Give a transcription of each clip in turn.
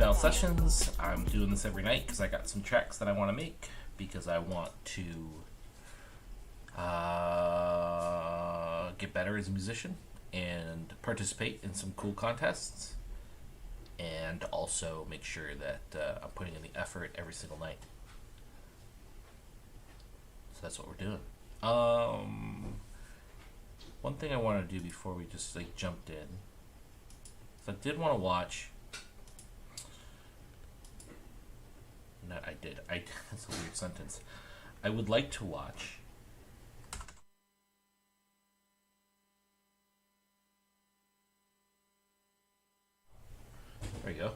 Bell Sessions. I'm doing this every night because I got some tracks that I want to make because I want to get better as a musician and participate in some cool contests, and also make sure that I'm putting in the effort every single night. So that's what we're doing. One thing I want to do before we just jumped in, so I did want to watch. Not I did. That's a weird sentence. I would like to watch. There you go.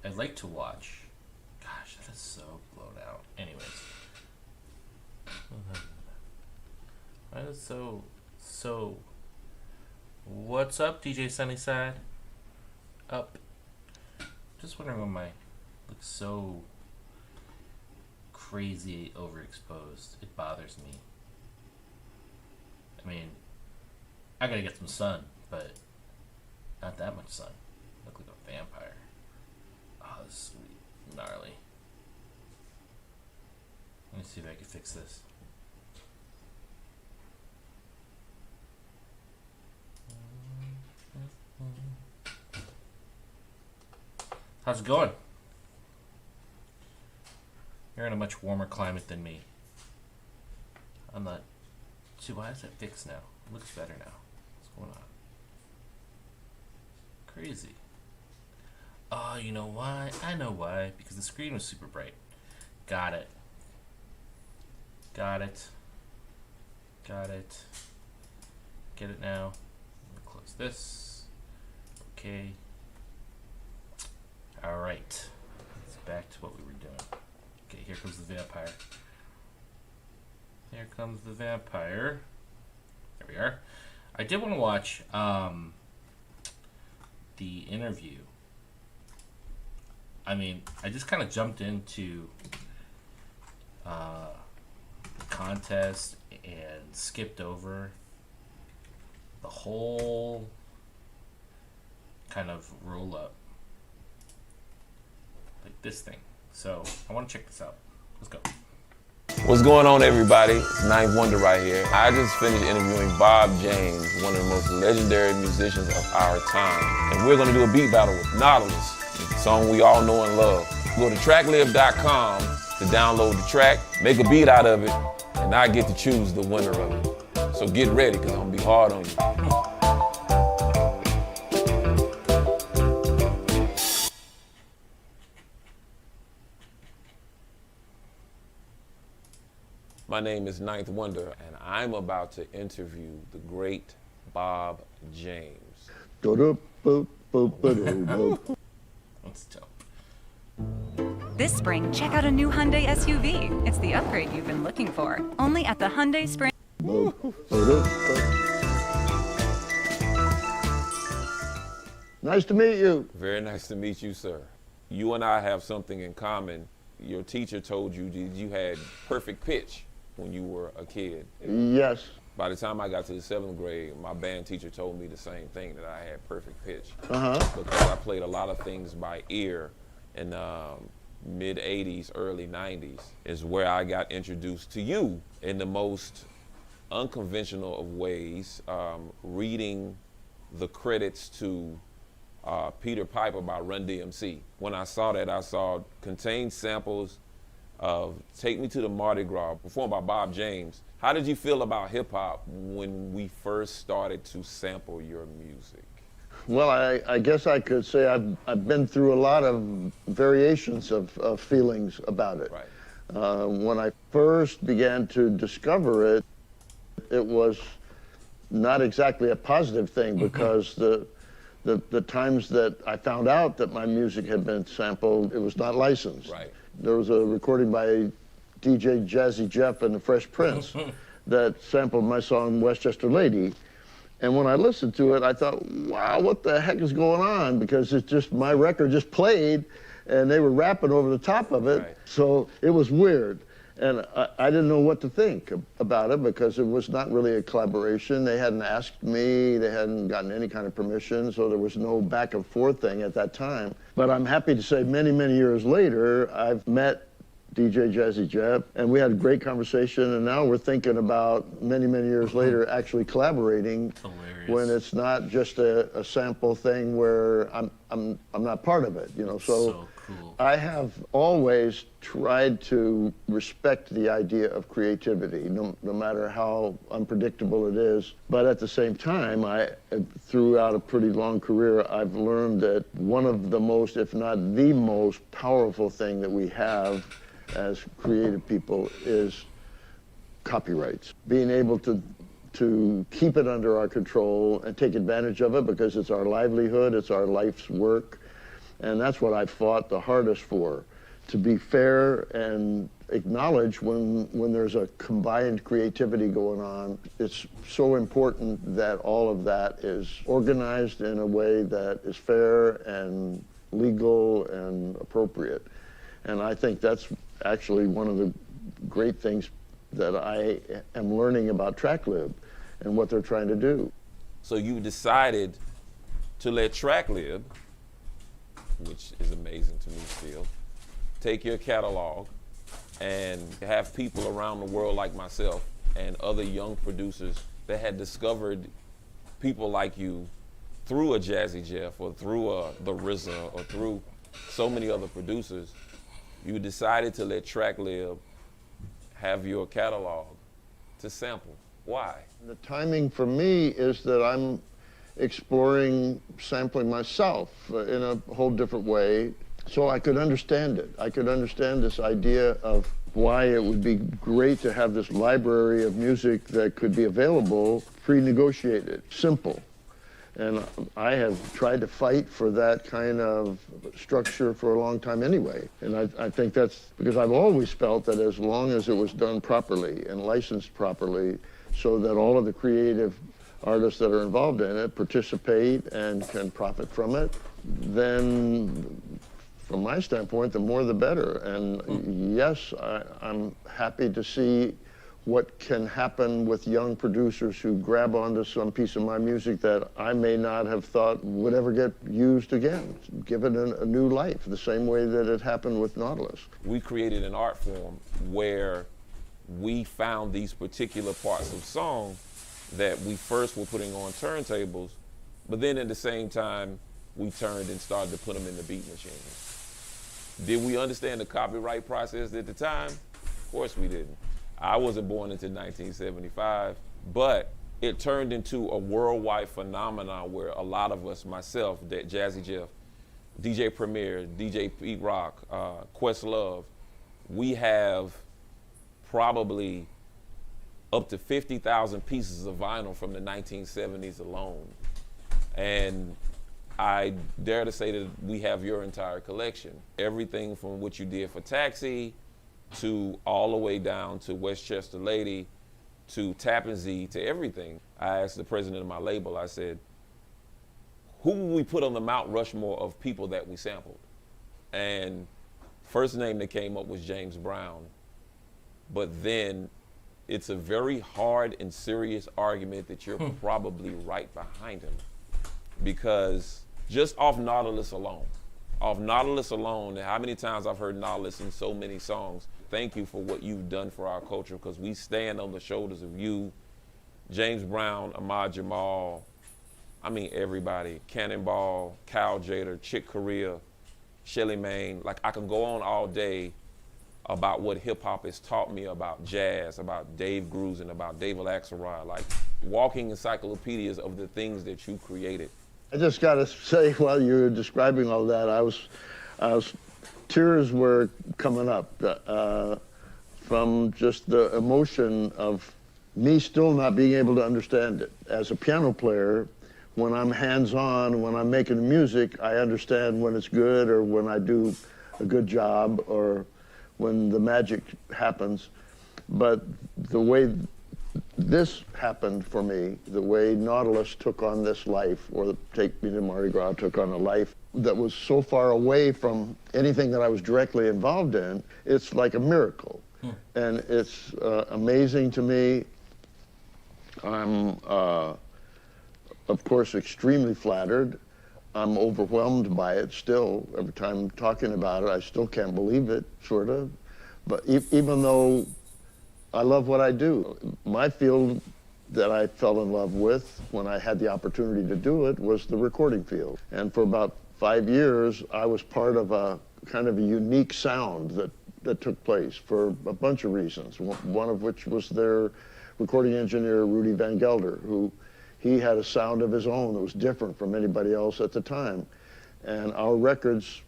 I'd like to watch. Gosh, that is so blown out. Anyways. Why is so. What's up, DJ Sunnyside? Up. Just wondering why my looks so crazy overexposed. It bothers me. I mean, I gotta get some sun, but not that much sun. I look like a vampire. Oh, this is gnarly. Let me see if I can fix this. How's it going? You're in a much warmer climate than me. I'm not. See, why is that fixed now? It looks better now. What's going on? Crazy. Oh, you know why? I know why. Because the screen was super bright. Got it. Got it. Got it. Get it now. I'm gonna close this. Okay. Alright. Let's back to what we were doing. Okay, here comes the vampire. Here comes the vampire. There we are. I did want to watch the interview. I mean, I just kind of jumped into the contest and skipped over the whole kind of roll up. Like this thing. So I want to check this out. Let's go. What's going on, everybody? It's Ninth Wonder right here. I just finished interviewing Bob James, one of the most legendary musicians of our time. And we're going to do a beat battle with Nautilus, a song we all know and love. Go to tracklib.com to download the track, make a beat out of it, and I get to choose the winner of it. So get ready, because I'm going to be hard on you. My name is Ninth Wonder, and I'm about to interview the great Bob James. Let's tell. This spring, check out a new Hyundai SUV. It's the upgrade you've been looking for. Only at the Hyundai Spring. Nice to meet you. Very nice to meet you, sir. You and I have something in common. Your teacher told you that you had perfect pitch when you were a kid. Yes. By the time I got to the 7th grade, my band teacher told me the same thing, that I had perfect pitch. Because I played a lot of things by ear in mid-'80s, early '90s, is where I got introduced to you in the most unconventional of ways, reading the credits to Peter Piper by Run DMC. When I saw that, I saw contained samples of Take Me to the Mardi Gras, performed by Bob James. How did you feel about hip hop when we first started to sample your music? Well, I guess I could say I've been through a lot of variations of feelings about it. Right. When I first began to discover it, it was not exactly a positive thing, because the times that I found out that my music had been sampled, it was not licensed. Right. There was a recording by DJ Jazzy Jeff and the Fresh Prince that sampled my song Westchester Lady. And when I listened to it, I thought, wow, what the heck is going on? Because it's just, my record just played and they were rapping over the top of it. Right. So it was weird. And I didn't know what to think about it because it was not really a collaboration. They hadn't asked me, they hadn't gotten any kind of permission, so there was no back and forth thing at that time. But I'm happy to say many, many years later, I've met DJ Jazzy Jeff, and we had a great conversation, and now we're thinking about many, many years later actually collaborating. Hilarious. When it's not just a sample thing where I'm not part of it, you know. So cool. I have always tried to respect the idea of creativity, no matter how unpredictable it is. But at the same time, throughout a pretty long career, I've learned that one of the most, if not the most powerful thing that we have as creative people is copyrights. Being able to keep it under our control and take advantage of it because it's our livelihood, it's our life's work. And that's what I fought the hardest for, to be fair and acknowledge when there's a combined creativity going on. It's so important that all of that is organized in a way that is fair and legal and appropriate. And I think that's actually one of the great things that I am learning about TrackLib and what they're trying to do. So you decided to let TrackLib, which is amazing to me still, take your catalog and have people around the world like myself and other young producers that had discovered people like you through a Jazzy Jeff or through the RZA or through so many other producers. You decided to let TrackLib have your catalog to sample. Why? The timing for me is that I'm exploring sampling myself in a whole different way so I could understand it. I could understand this idea of why it would be great to have this library of music that could be available, pre-negotiated, simple. And I have tried to fight for that kind of structure for a long time anyway. And I think that's because I've always felt that as long as it was done properly and licensed properly so that all of the creative artists that are involved in it participate and can profit from it, then from my standpoint, the more the better. And yes, I'm happy to see what can happen with young producers who grab onto some piece of my music that I may not have thought would ever get used again, give it a new life, the same way that it happened with Nautilus. We created an art form where we found these particular parts of song that we first were putting on turntables, but then at the same time, we turned and started to put them in the beat machine. Did we understand the copyright process at the time? Of course we didn't. I wasn't born until 1975, but it turned into a worldwide phenomenon where a lot of us, myself, Jazzy Jeff, DJ Premier, DJ Pete Rock, Questlove, we have probably up to 50,000 pieces of vinyl from the 1970s alone. And I dare to say that we have your entire collection. Everything from what you did for Taxi, to all the way down to Westchester Lady, to Tappan Zee, to everything. I asked the president of my label, I said, who will we put on the Mount Rushmore of people that we sampled? And first name that came up was James Brown. But then it's a very hard and serious argument that you're probably right behind him. Because just off Nautilus alone, and how many times I've heard Nautilus in so many songs, thank you for what you've done for our culture, because we stand on the shoulders of you, James Brown, Ahmad Jamal, I mean everybody, Cannonball, Cal Jader, Chick Corea, Shelly Maine. Like, I can go on all day about what hip hop has taught me about jazz, about Dave Grusin, about David Axelrod, like walking encyclopedias of the things that you created. I just got to say, while you were describing all that, I was tears were coming up from just the emotion of me still not being able to understand it. As a piano player, when I'm hands-on, when I'm making music, I understand when it's good or when I do a good job or when the magic happens. But the way this happened for me, the way Nautilus took on this life, or Take Me to Mardi Gras took on a life that was so far away from anything that I was directly involved in, it's like a miracle. And it's amazing to me. I'm, of course, extremely flattered. I'm overwhelmed by it still. Every time I'm talking about it, I still can't believe it, sort of. But even though I love what I do, my field that I fell in love with when I had the opportunity to do it was the recording field. And for about 5 years, I was part of a kind of a unique sound that took place for a bunch of reasons, one of which was their recording engineer, Rudy Van Gelder, who he had a sound of his own that was different from anybody else at the time. And our records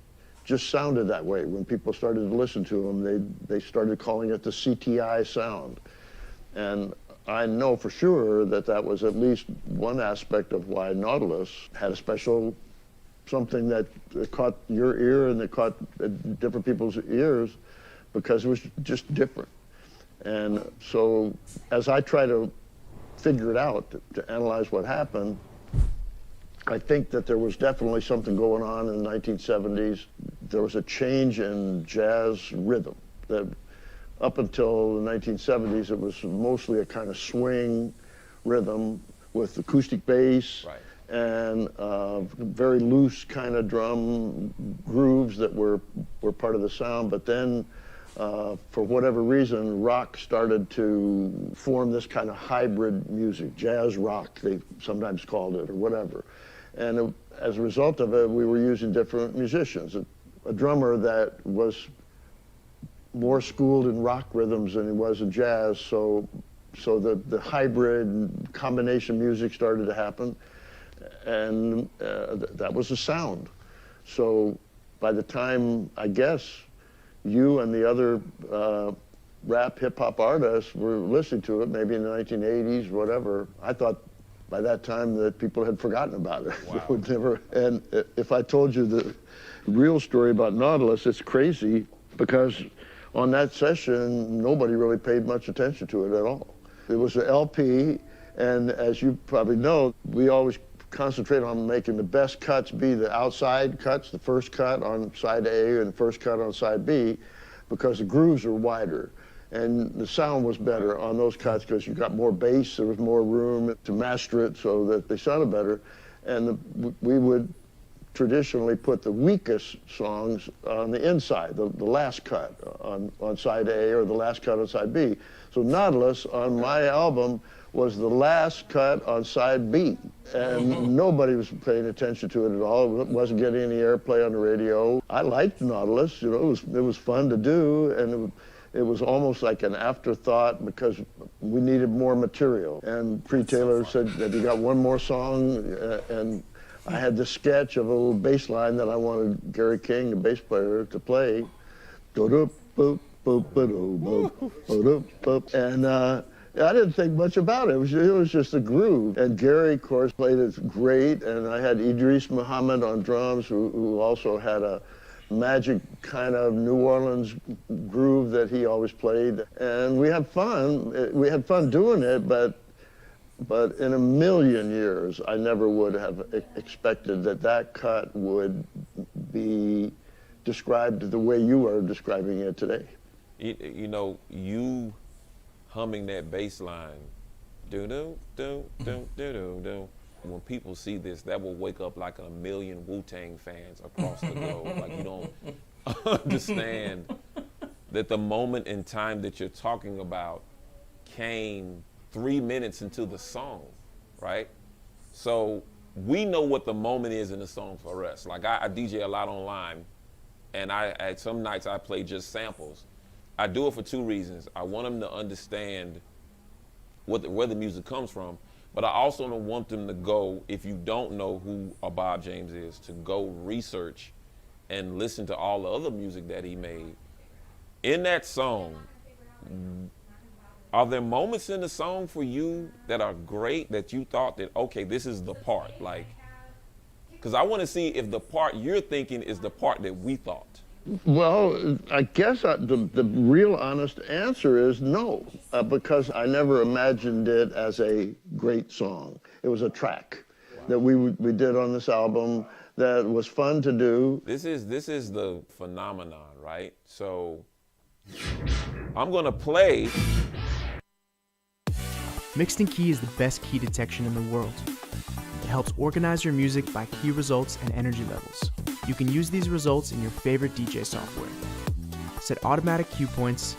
just sounded that way. When people started to listen to them, they started calling it the CTI sound. And I know for sure that that was at least one aspect of why Nautilus had a special something that caught your ear and that caught different people's ears, because it was just different. And so as I try to figure it out, to analyze what happened, I think that there was definitely something going on in the 1970s. There was a change in jazz rhythm. That up until the 1970s, it was mostly a kind of swing rhythm with acoustic bass, right, and very loose kind of drum grooves that were part of the sound. But then, for whatever reason, rock started to form this kind of hybrid music, jazz rock, they sometimes called it, or whatever. And as a result of it, we were using different musicians. A drummer that was more schooled in rock rhythms than he was in jazz, so the hybrid combination music started to happen, and that was the sound. So by the time, I guess, you and the other rap hip-hop artists were listening to it, maybe in the 1980s, whatever, I thought by that time that people had forgotten about it. Wow. It would never, and if I told you the real story about Nautilus, it's crazy, because on that session, nobody really paid much attention to it at all. It was an LP, and as you probably know, we always concentrate on making the best cuts be the outside cuts, the first cut on side A and the first cut on side B, because the grooves are wider. And the sound was better on those cuts because you got more bass, there was more room to master it so that they sounded better. And we would traditionally put the weakest songs on the inside, the last cut on side A or the last cut on side B. So Nautilus on my album was the last cut on side B. And nobody was paying attention to it at all. It wasn't getting any airplay on the radio. I liked Nautilus, you know, it was fun to do, and it was almost like an afterthought because we needed more material. And Creed Taylor said, "Have you got one more song?" And I had this sketch of a little bass line that I wanted Gary King, the bass player, to play. And I didn't think much about it. It was just a groove. And Gary, of course, played it great. And I had Idris Muhammad on drums, who also had a magic kind of New Orleans groove that he always played. And we had fun. We had fun doing it, but in a million years, I never would have expected that cut would be described the way you are describing it today. You know, you humming that bass line, do-do-do-do-do-do-do. When people see this, that will wake up like 1 million Wu-Tang fans across the globe. Like, you don't understand that the moment in time that you're talking about came 3 minutes into the song, right? So we know what the moment is in the song for us. Like, I DJ a lot online, and at some nights I play just samples. I do it for 2 reasons. I want them to understand where the music comes from, but I also don't want them to go, if you don't know who Bob James is, to go research and listen to all the other music that he made. In that song, are there moments in the song for you that are great that you thought that, okay, this is the part? Like, because I want to see if the part you're thinking is the part that we thought. Well, I guess the real honest answer is no, because I never imagined it as a great song. It was a track that we did on this album that was fun to do. This is the phenomenon, right? So I'm gonna play. Mixed in Key is the best key detection in the world. It helps organize your music by key results and energy levels. You can use these results in your favorite DJ software. Set automatic cue points.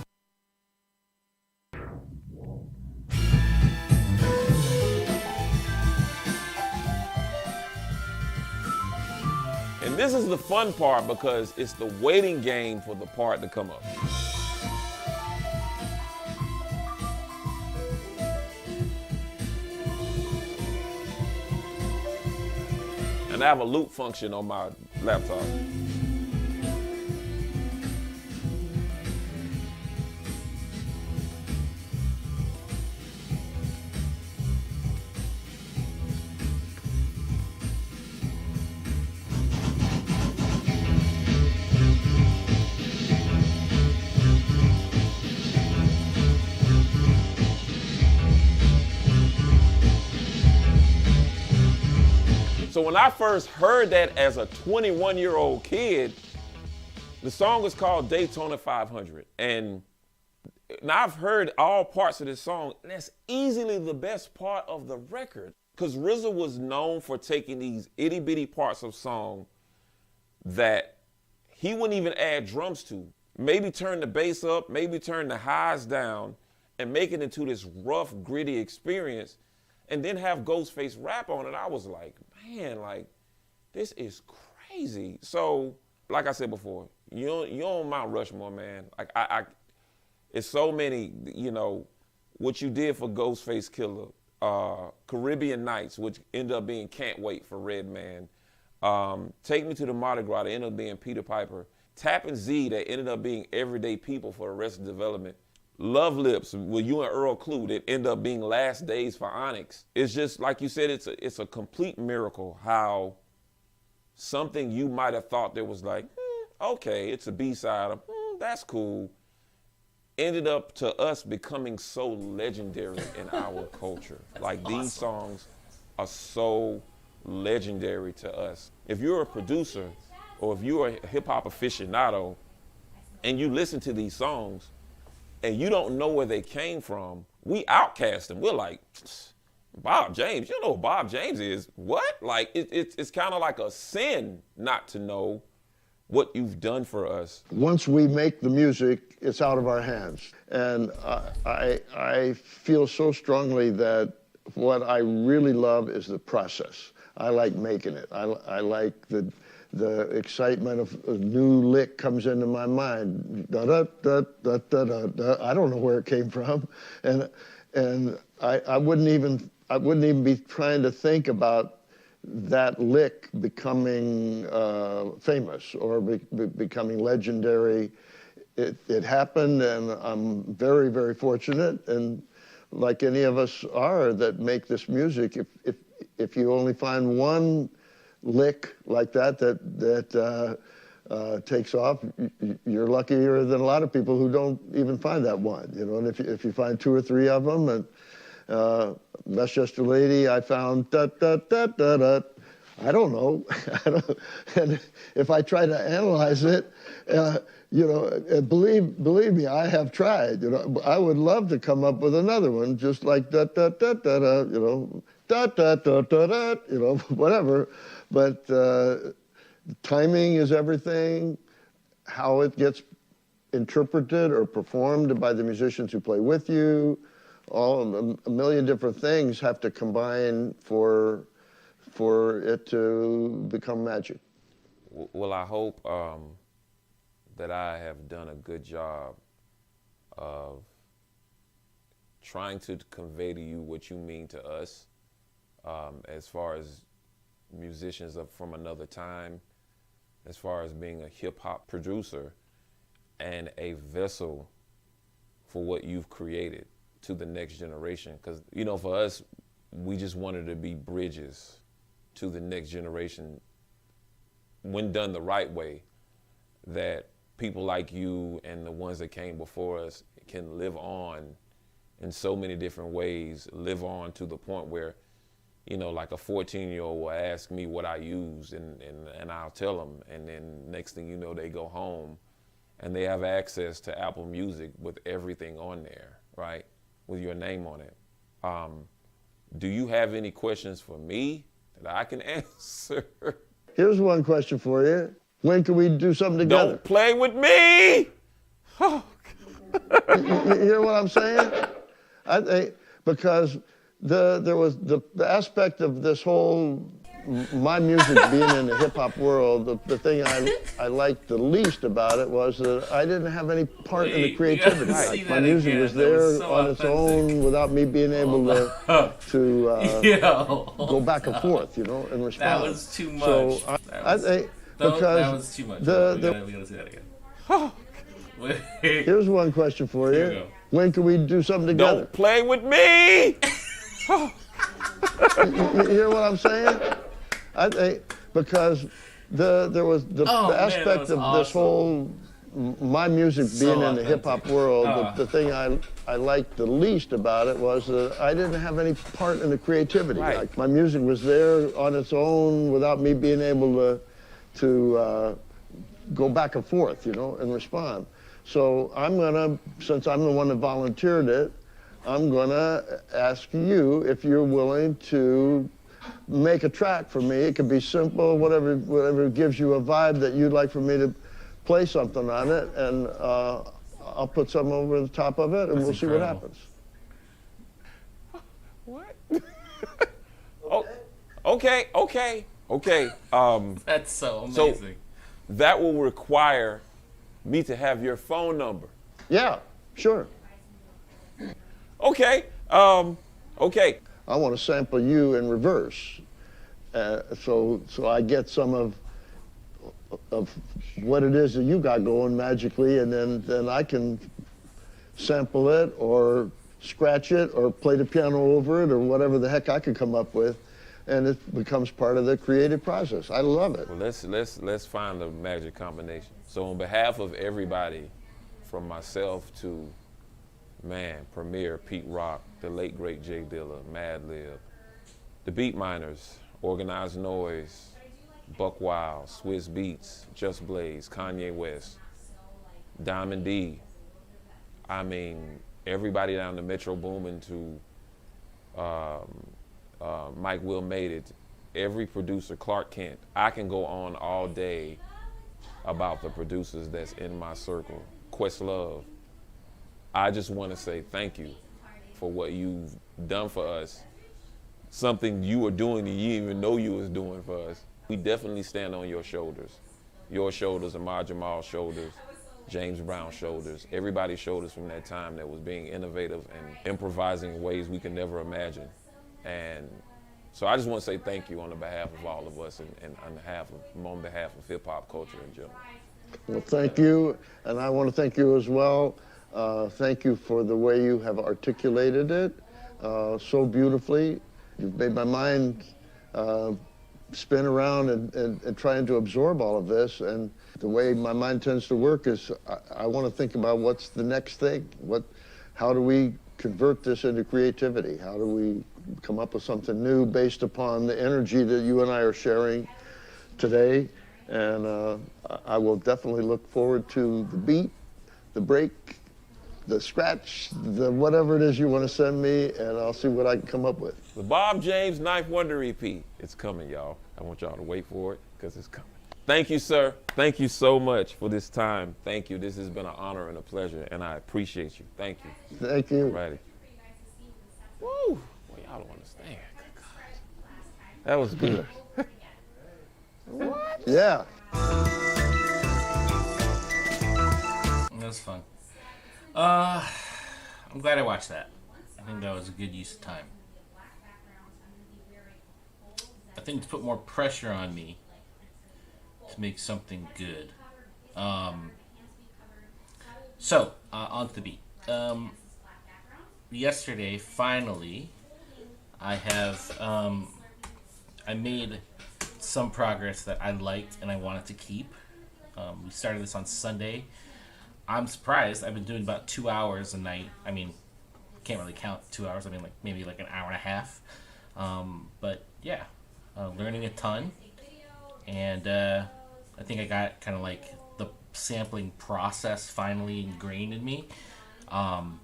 And this is the fun part because it's the waiting game for the part to come up. And I have a loop function on my laptop. So when I first heard that as a 21-year-old kid, the song was called Daytona 500. And now I've heard all parts of this song, and that's easily the best part of the record. Because RZA was known for taking these itty-bitty parts of song that he wouldn't even add drums to. Maybe turn the bass up, maybe turn the highs down, and make it into this rough, gritty experience, and then have Ghostface rap on it. I was like, man, like, this is crazy. So, like I said before, you're on Mount Rushmore, man. Like, it's so many, you know, what you did for Ghostface Killer, Caribbean Nights, which ended up being Can't Wait for Redman, Take Me to the Mardi Gras, that ended up being Peter Piper, Tappin' Z, that ended up being Everyday People for Arrested Development, Love Lips with you and Earl Klugh that end up being Last Days for Onyx. It's just, like you said, it's a complete miracle how something you might have thought that was like, okay, it's a B-side of, that's cool, ended up to us becoming so legendary in our culture. Like, these songs are so legendary to us. If you're a producer or if you're a hip-hop aficionado and you listen to these songs, and you don't know where they came from, we outcast them. We're like, Bob James, you know who Bob James is. What? Like, it's kind of like a sin not to know what you've done for us. Once we make the music, it's out of our hands. And I feel so strongly that what I really love is the process. I like making it. I like the excitement of a new lick comes into my mind. Da da da da da da da. I don't know where it came from, and I wouldn't even be trying to think about that lick becoming famous or becoming legendary. It happened, and I'm very, very fortunate, and like any of us are that make this music, if you only find one lick like that takes off, you're luckier than a lot of people who don't even find that one, you know. And if you find two or three of them, and Westchester Lady, I found da da da da da. I don't know. And if I try to analyze it, you know, believe me, I have tried. You know, I would love to come up with another one just like da da da da da. You know, da da da da da. You know, whatever. But timing is everything. How it gets interpreted or performed by the musicians who play with you, a million different things have to combine for it to become magic. Well, I hope that I have done a good job of trying to convey to you what you mean to us, as far as musicians from another time, as far as being a hip-hop producer and a vessel for what you've created to the next generation. Because, you know, for us, we just wanted to be bridges to the next generation when done the right way, that people like you and the ones that came before us can live on in so many different ways, live on to the point where, you know, like a 14-year-old will ask me what I use, and I'll tell them, and then next thing you know, they go home and they have access to Apple Music with everything on there, right, with your name on it. Do you have any questions for me that I can answer? Here's one question for you. When can we do something together? Don't play with me! Oh. You hear what I'm saying? I think because there was the aspect of this whole my music being in the hip hop world. The thing I liked the least about it was that I didn't have any part in the creativity. Like, my music was there on its own without me being able to go back and forth, and respond. That was too much. So I think because that was too much. We gotta see that again. Here's one question for Here we you. go. When can we do something together? Don't play with me! You hear what I'm saying? I think because there was the aspect of this whole my music being in the hip hop world. The thing I liked the least about it was that I didn't have any part in the creativity. Right. Like, my music was there on its own without me being able to go back and forth, and respond. So I'm gonna, since I'm the one that volunteered it, I'm gonna ask you if you're willing to make a track for me. It could be simple, whatever gives you a vibe that you'd like for me to play something on it, and I'll put something over the top of it, and we'll see what happens. What? Okay. That's so amazing. So that will require me to have your phone number. Yeah, sure. Okay. Okay. I want to sample you in reverse, so I get some of what it is that you got going magically, and then I can sample it or scratch it or play the piano over it or whatever the heck I could come up with, and it becomes part of the creative process. I love it. Well, let's find the magic combination. So on behalf of everybody, from myself to Premier, Pete Rock, the late great Jay Dilla, Madlib, the Beat Miners, Organized Noise, Buck Wild, Swiss Beats, Just Blaze, Kanye West, Diamond D. I mean, everybody down to Metro Boomin to Mike Will Made It, every producer, Clark Kent. I can go on all day about the producers that's in my circle. Questlove. I just want to say thank you for what you've done for us. Something you were doing that you didn't even know you was doing for us. We definitely stand on your shoulders. Your shoulders, Ahmad Jamal's shoulders, James Brown's shoulders, everybody's shoulders from that time that was being innovative and improvising in ways we could never imagine. And so I just want to say thank you on the behalf of all of us and on behalf of hip hop culture in general. Well, thank you, and I want to thank you as well. Thank you for the way you have articulated it so beautifully. You've made my mind spin around and trying to absorb all of this. And the way my mind tends to work is I want to think about what's the next thing. How do we convert this into creativity? How do we come up with something new based upon the energy that you and I are sharing today? And I will definitely look forward to the beat, the break, the scratch, the whatever it is you want to send me, and I'll see what I can come up with. The Bob James Ninth Wonder EP. It's coming, y'all. I want y'all to wait for it, because it's coming. Thank you, sir. Thank you so much for this time. Thank you. This has been an honor and a pleasure, and I appreciate you. Thank you. Thank you. Ready. Woo! Well, y'all don't understand. That was good. What? Yeah. That was fun. I'm glad I watched that. I think that was a good use of time. I think to put more pressure on me to make something good. So, on to the beat. Yesterday, finally, I made some progress that I liked and I wanted to keep. We started this on Sunday. I'm surprised. I've been doing about 2 hours a night. I mean, can't really count 2 hours. I mean, maybe an hour and a half. But yeah, learning a ton. And I think I got kind of the sampling process finally ingrained in me. And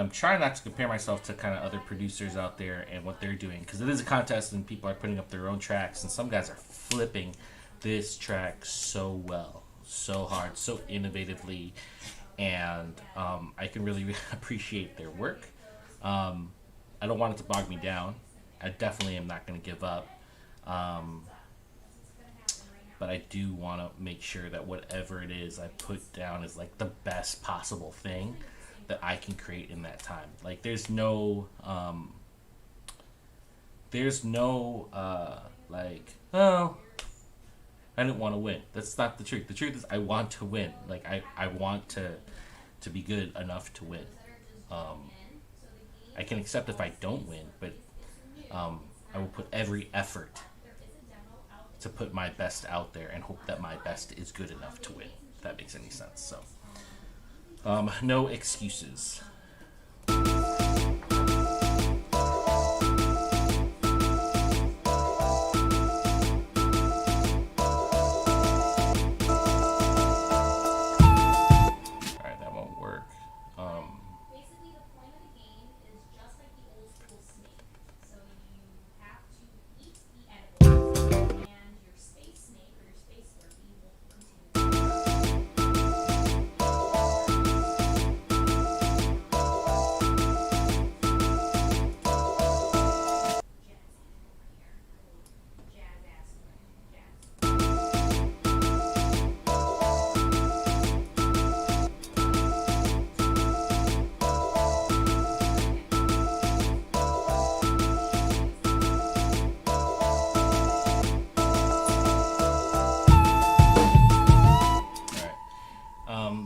I'm trying not to compare myself to kind of other producers out there and what they're doing, because it is a contest and people are putting up their own tracks, and some guys are flipping this track so well, so hard, so innovatively, and I can really appreciate their work. I don't want it to bog me down. I definitely am not going to give up, but I do want to make sure that whatever it is I put down is like the best possible thing that I can create in that time. Like there's no like, oh, I didn't want to win. That's not the truth. The truth is I want to win. Like I want to be good enough to win. I can accept if I don't win, but I will put every effort to put my best out there and hope that my best is good enough to win, if that makes any sense. So no excuses.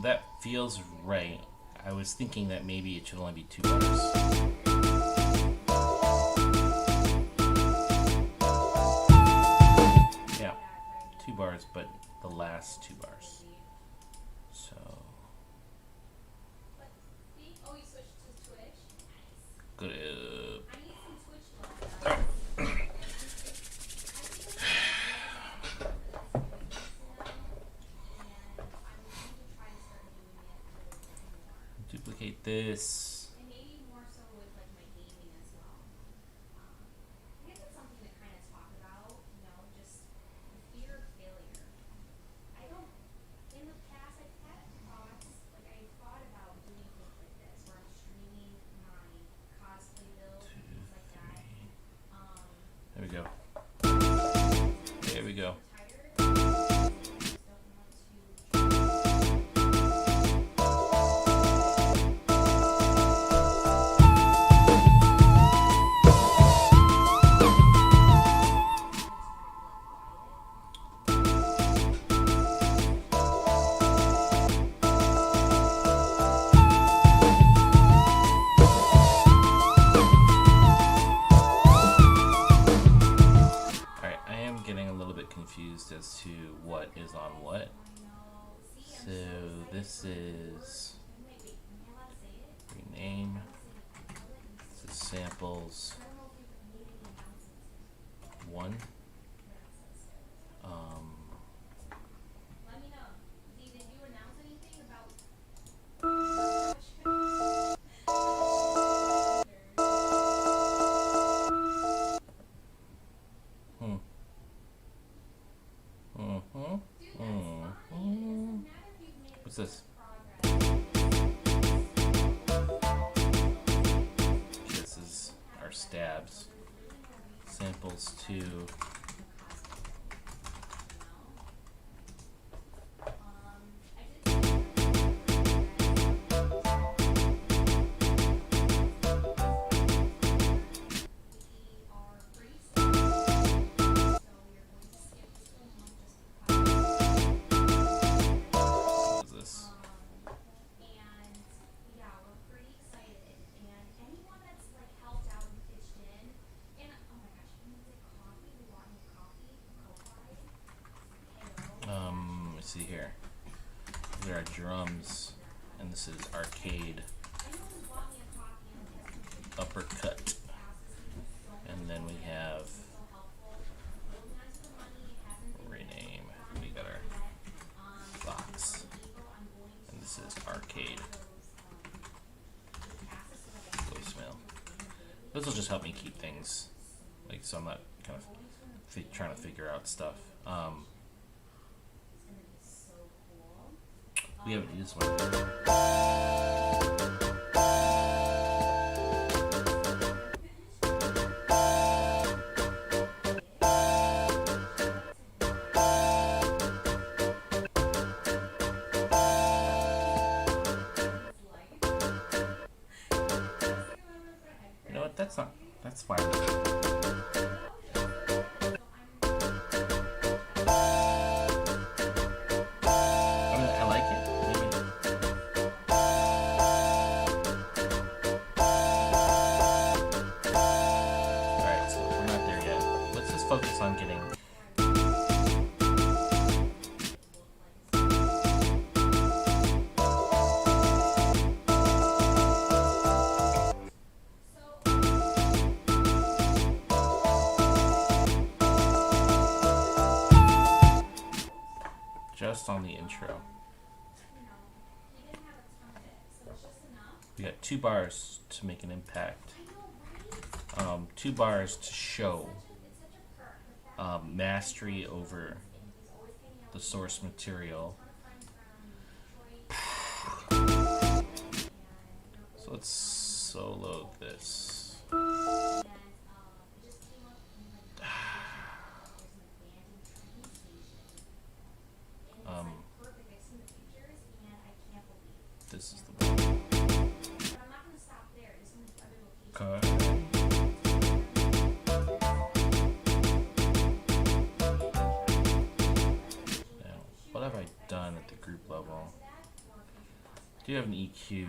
That feels right. I was thinking that maybe it should only be 2 bars. Yeah, 2 bars, but the last 2 bars. So good. Duplicate this. And maybe more so with like my gaming as well. I guess it's something to kind of talk about, you know, just the fear of failure. I don't, in the past I've had thoughts, like I thought about doing things like this, where I'm streaming my cosplay build, things like that. There we go. There we go. As to what is on what. So this is rename. This is samples 1. Let me know. Did you announce anything about What's this? This is our stabs. Samples 2. See here. These are our drums, and this is arcade uppercut, and then we have rename. Here we this will just help me keep things like, so I'm not kind of trying to figure out stuff. We haven't used one. You know what? That's fine. Focus on getting just on the intro. We got 2 bars to make an impact. 2 bars to show mastery over the source material. So let's solo this. This is the one. Okay. What have I done at the group level? Do you have an EQ?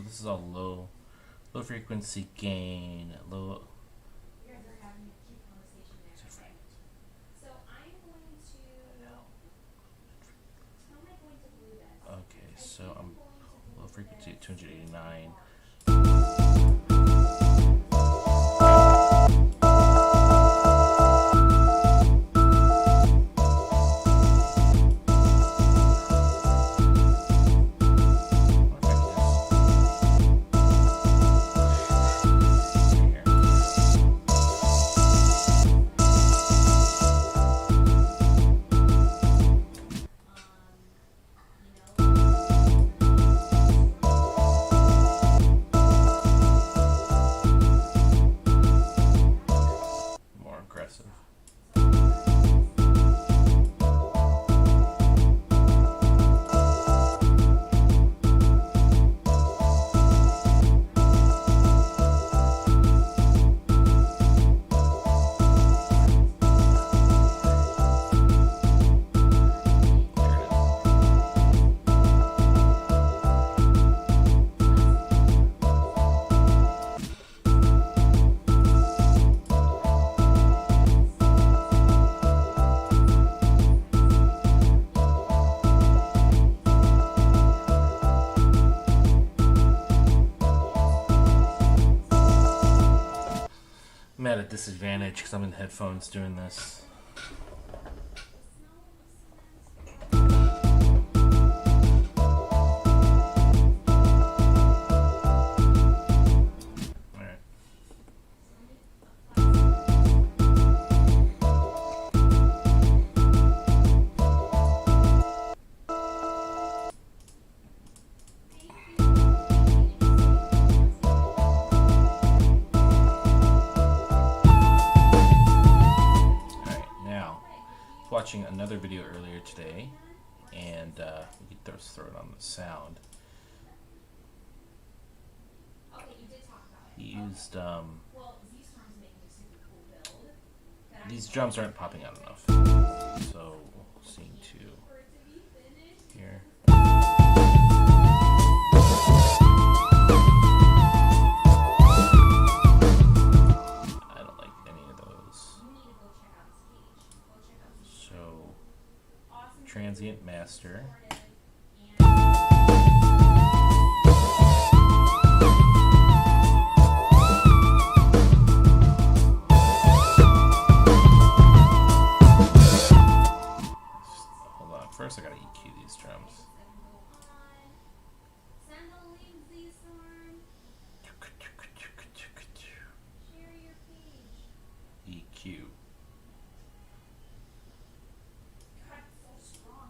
There's a low frequency gain, low. You guys are having a cute conversation there. Okay. So I'm going to. How am I going to glue this? Okay, so I'm low frequency at 289. disadvantage because I'm in headphones doing this. Alright. Alright, now, watching another video earlier today, and we could just throw it on the sound. Okay, you did talk about it. He used, Well, Z-Storm's making a super cool build. That these drums aren't popping out enough. So, scene 2 for it to be finished. here. I don't like any of those. You need to go check out his page. Go check out his So, awesome Transient Master. Hold on, first I gotta EQ these drums. Send a link, Z-Storm. Share your page. EQ. God, it's so strong.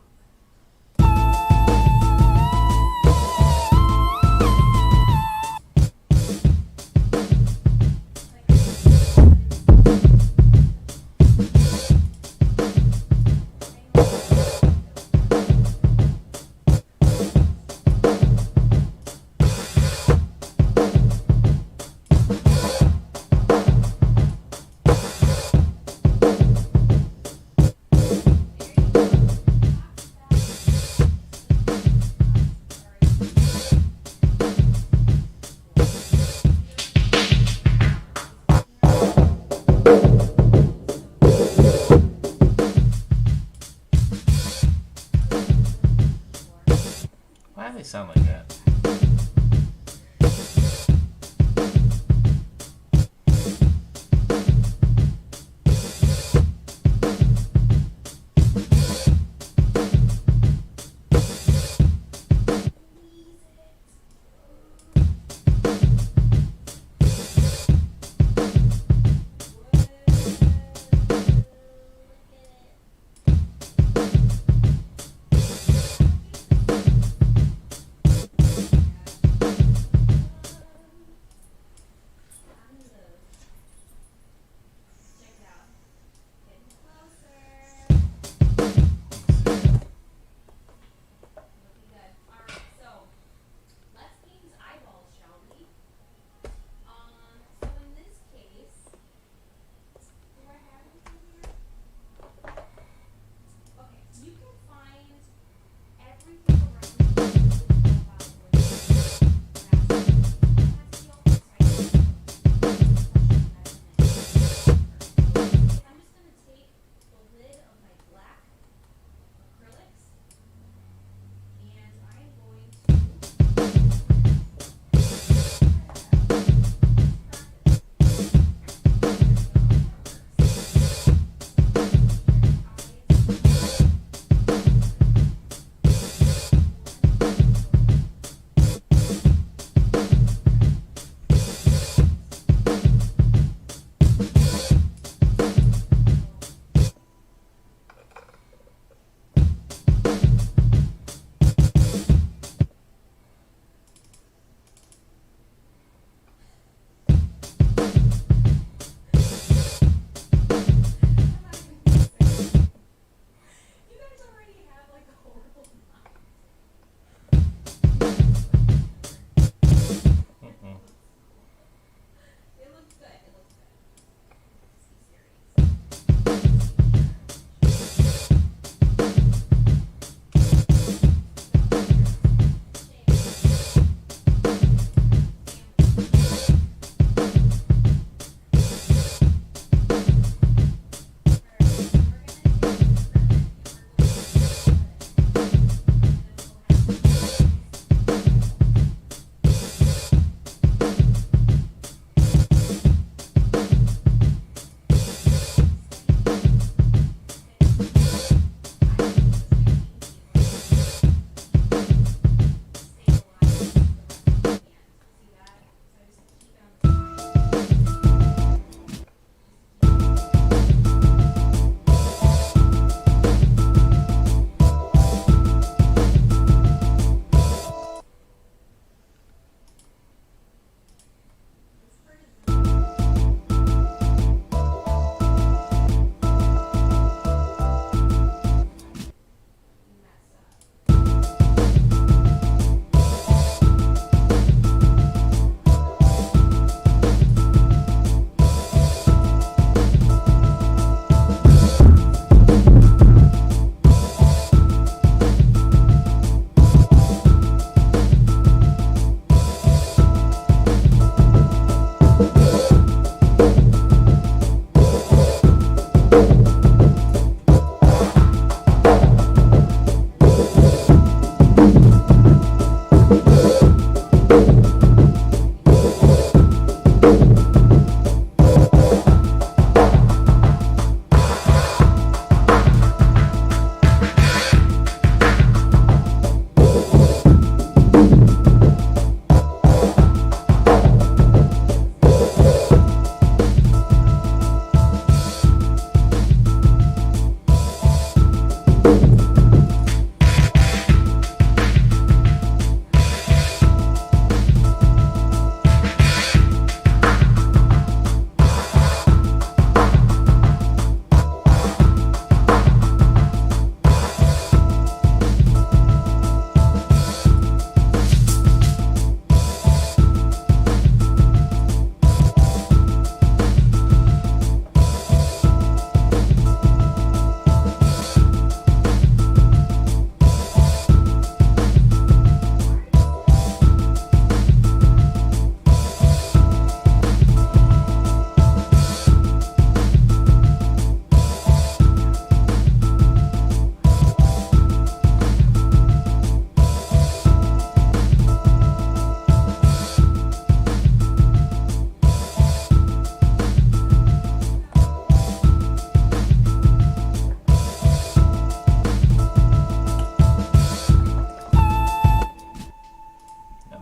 Why do they sound like that?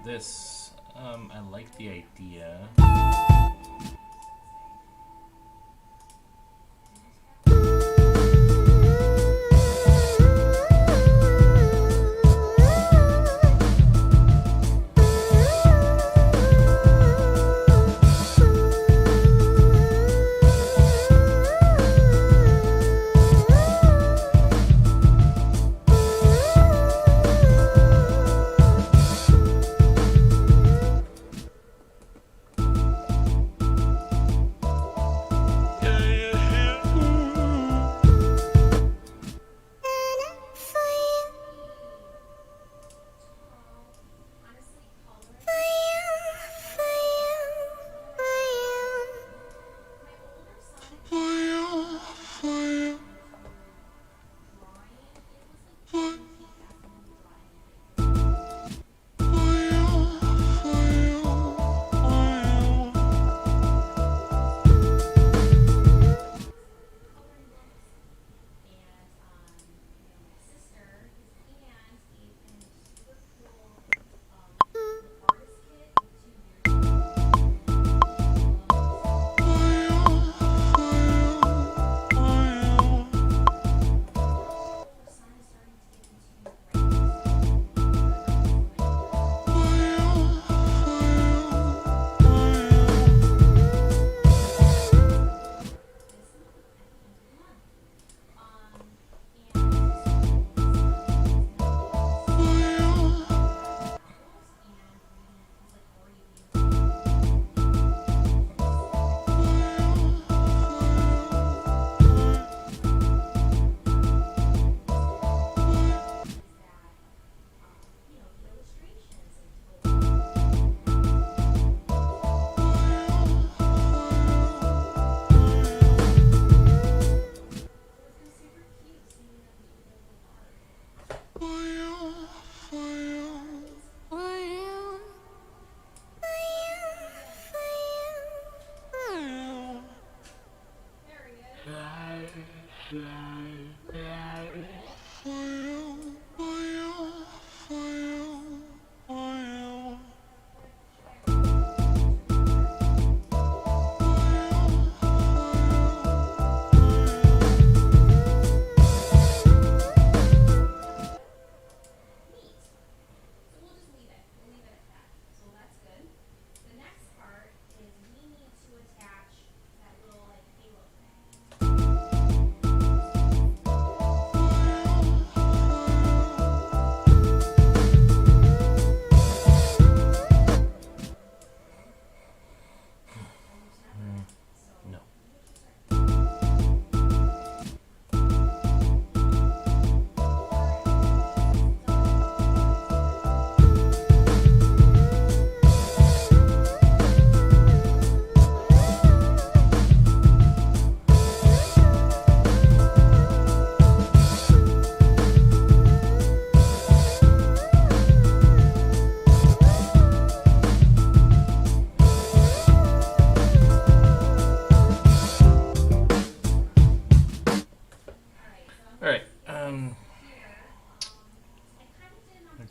this. I like the idea.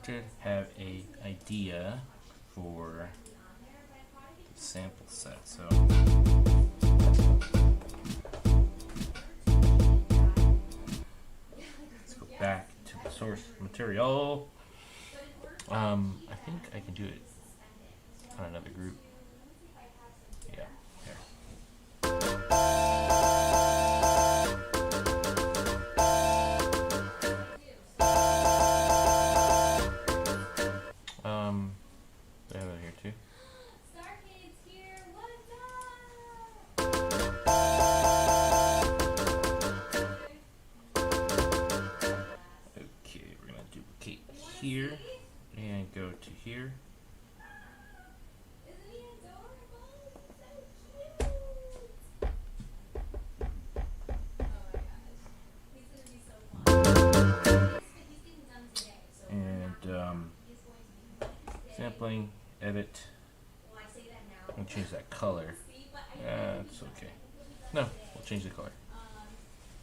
did have a idea for the sample set, so let's go back to the source material. I think I can do it on another group. Yeah, here. I have it here too. Stargate's here, what's Okay, we're gonna duplicate here and go to here. Isn't he adorable? So cute. Oh my gosh. He's gonna be so fun. He's getting done today, so And he's going to be sampling, edit. Well, I say that now. I'm gonna change that color. See, but I It's okay. No, we'll change the color.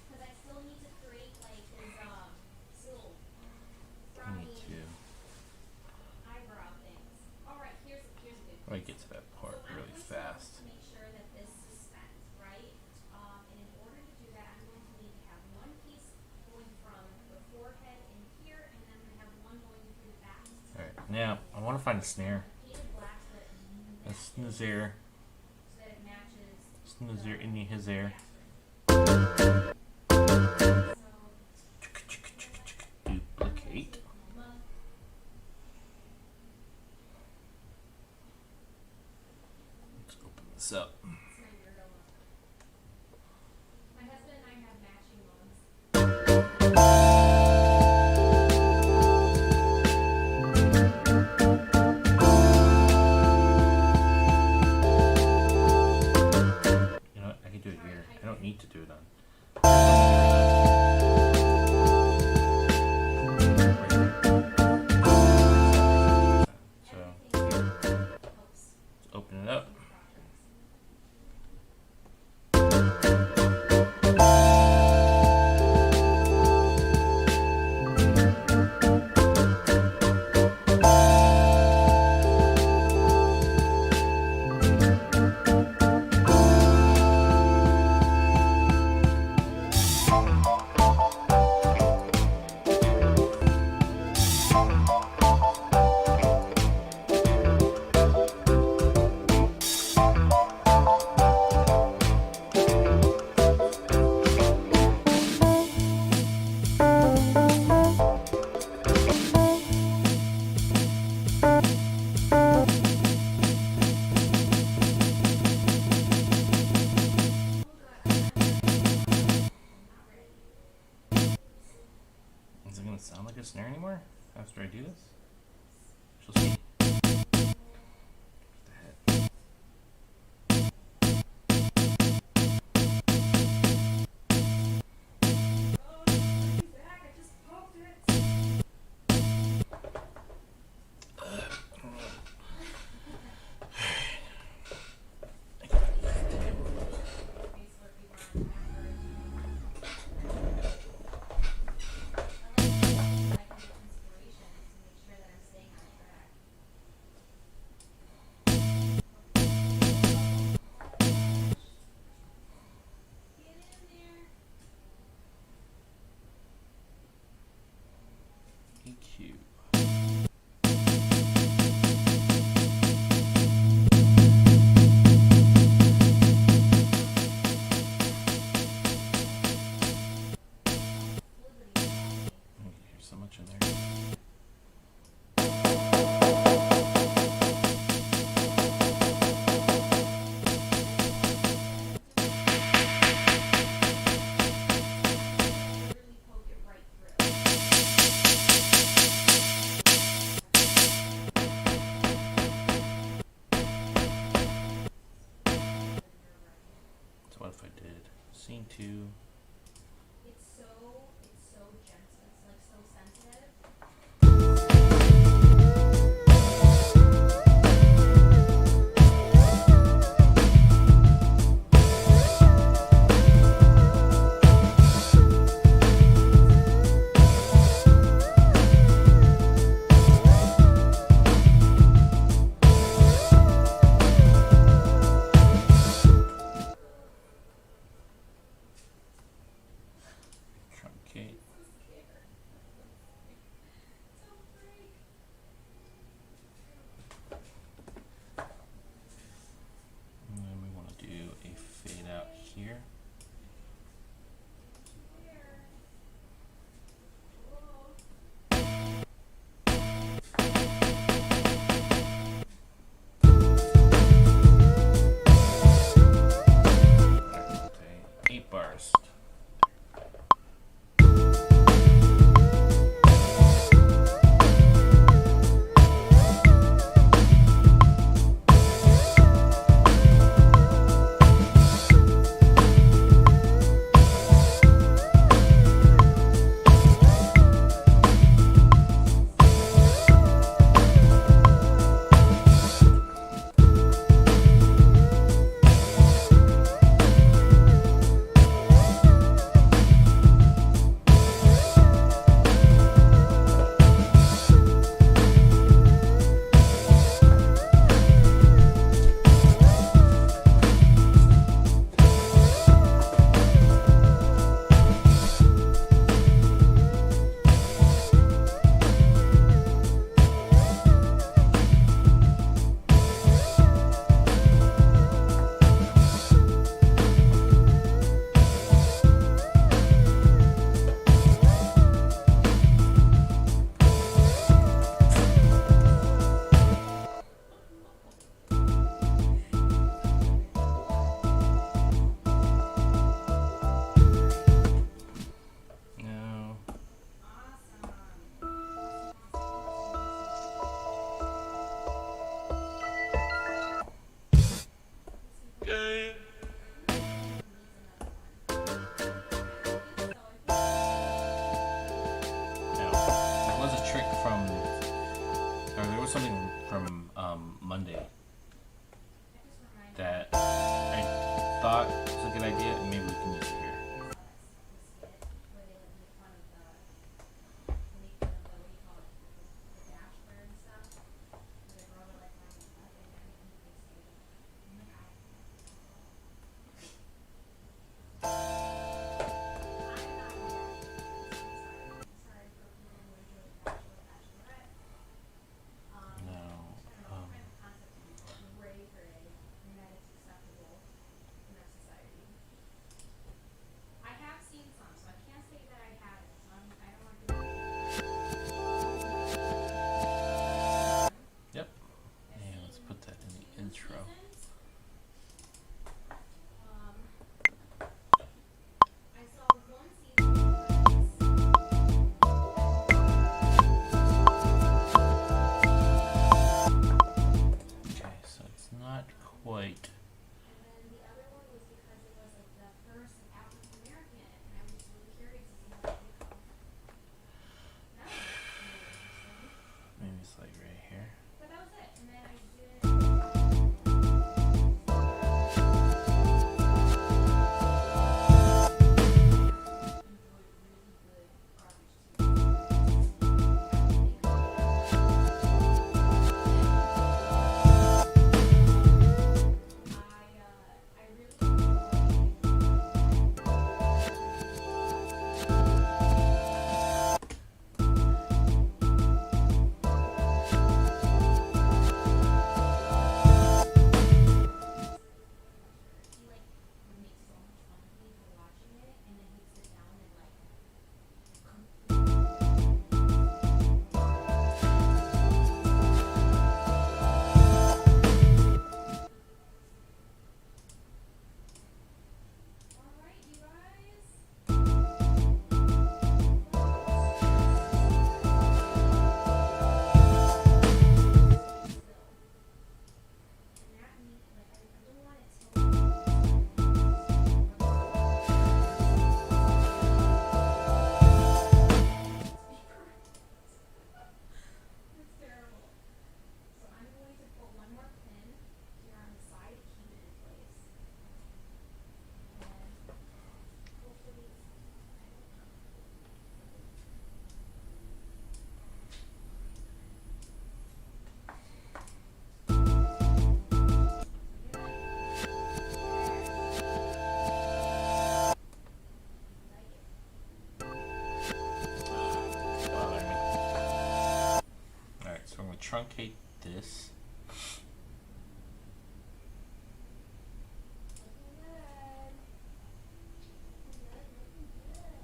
because I still need to create like his little I frowny need to. eyebrow things. All Yeah, I want to find a snare. painted black so that A snazare. so that it matches. Snazare in his air. Duplicate. Let's open this up. My husband and I have matching ones. You know what? I can do it here. I don't need to do it on. So here, let's open it up. Is it gonna sound like a snare anymore after I do this? She'll see. What the heck? I can get inspiration to make sure that I'm staying on track. was something from Monday That just reminded me. that I thought was a good idea, and maybe we can use it here. Where they like make fun of the, what do you call it, the bachelor and stuff. Where the girls are like running up and down and they say, oh my god. I'm not mad. I'm sorry for people who enjoy the Bachelor, Bachelorette. No. I don't know, kind of concept to be gray gray, and that it's acceptable in our society. I have seen some, so I can't say that I haven't. So I don't want to. Yep. Yeah, let's put that in the intro. I saw one season. Okay, so it's not quite. And then the other one was because it was like the first African American, and I was just really curious to see how it would go. That was really interesting. Maybe it's like right here. But that was it. And then I did. He like would make so much fun of me for watching it, and then he'd sit down and like all right, you guys. And that means like I don't want it to. It's terrible. So I'm going to put one more pin here on the side to keep it in place. And hopefully Bother me. Alright, so I'm going to truncate this. looking good. Looking good.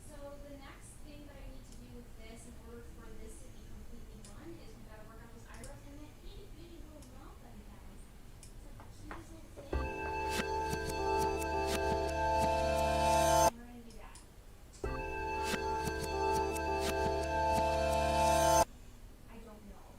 So the next thing that I need to do with this in order for this to be completely done is we gotta work on those eyebrows and that itty bitty little mouth that he has. It's like the cutest little thing. And we're gonna do that. I don't know.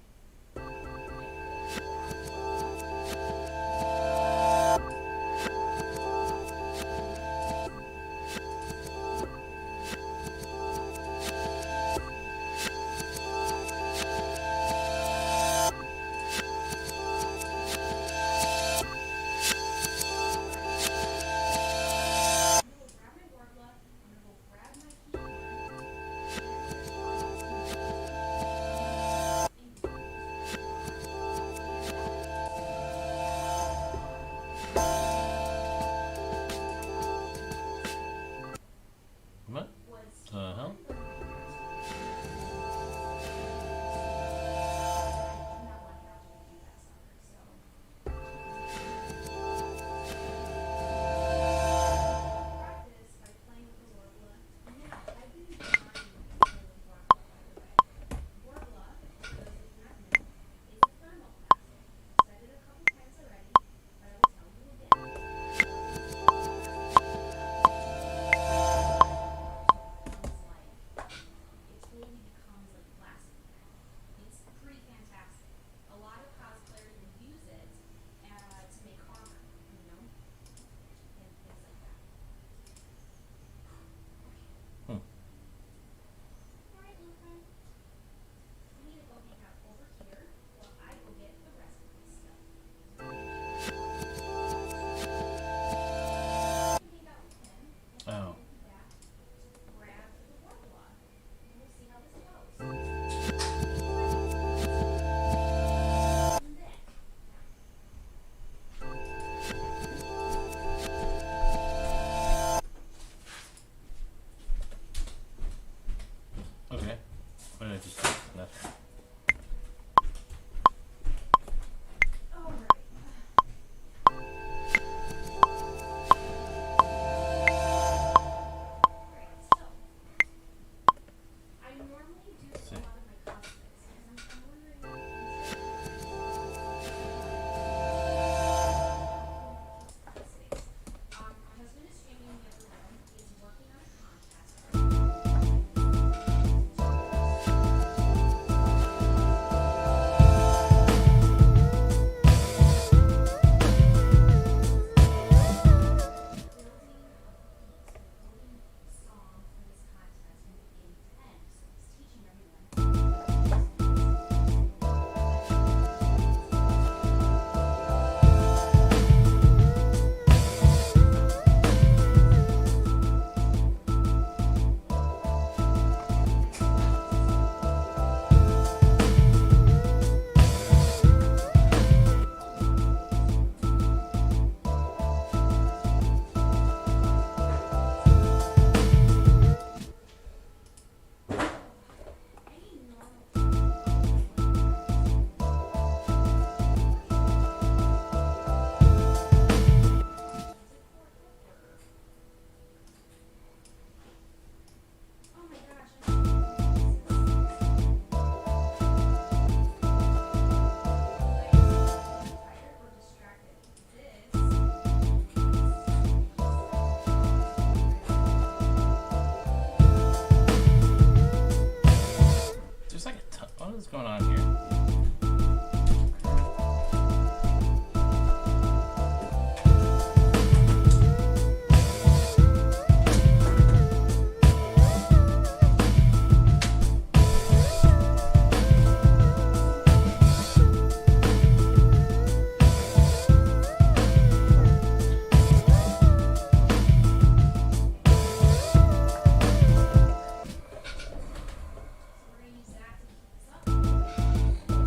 What is going on here? We're gonna use that to keep this up.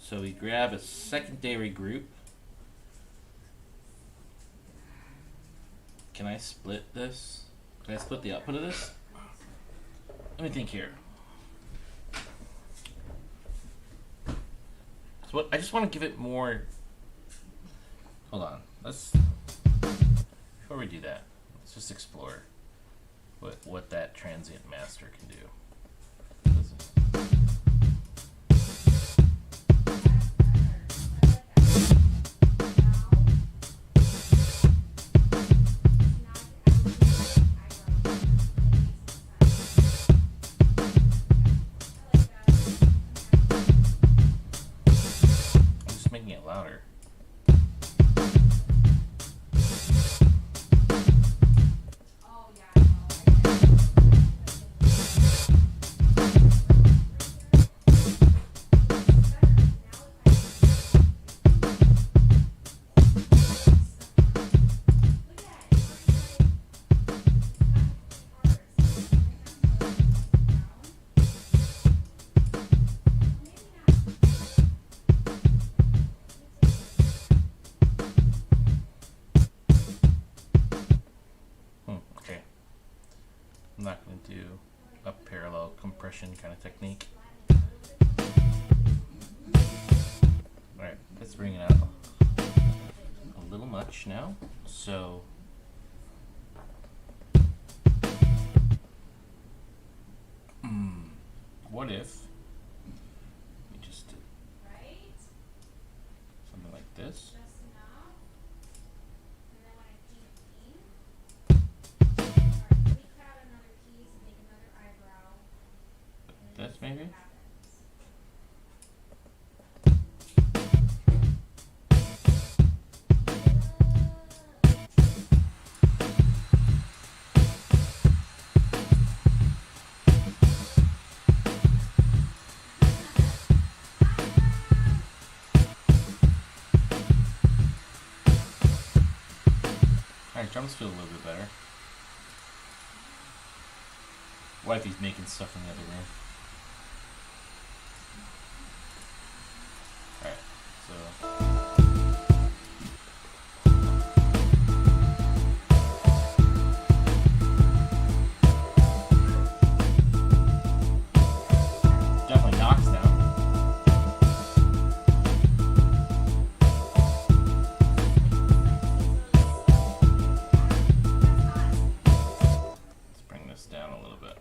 So we grab a secondary group. Can I split this? Can I split the output of this? Let me think here. So what, I just want to give it more. Hold on. Let's. Before we do that, let's just explore what that transient master can do. I'm just making it louder. Okay. I'm not going to do a parallel compression kind of technique. Alright, let's bring it out a little much now. So, what if we just did something like this? This maybe? Alright, drums feel a little bit better. Wifey's making stuff in the other room. Alright, so. Definitely knocks now. Let's bring this down a little bit.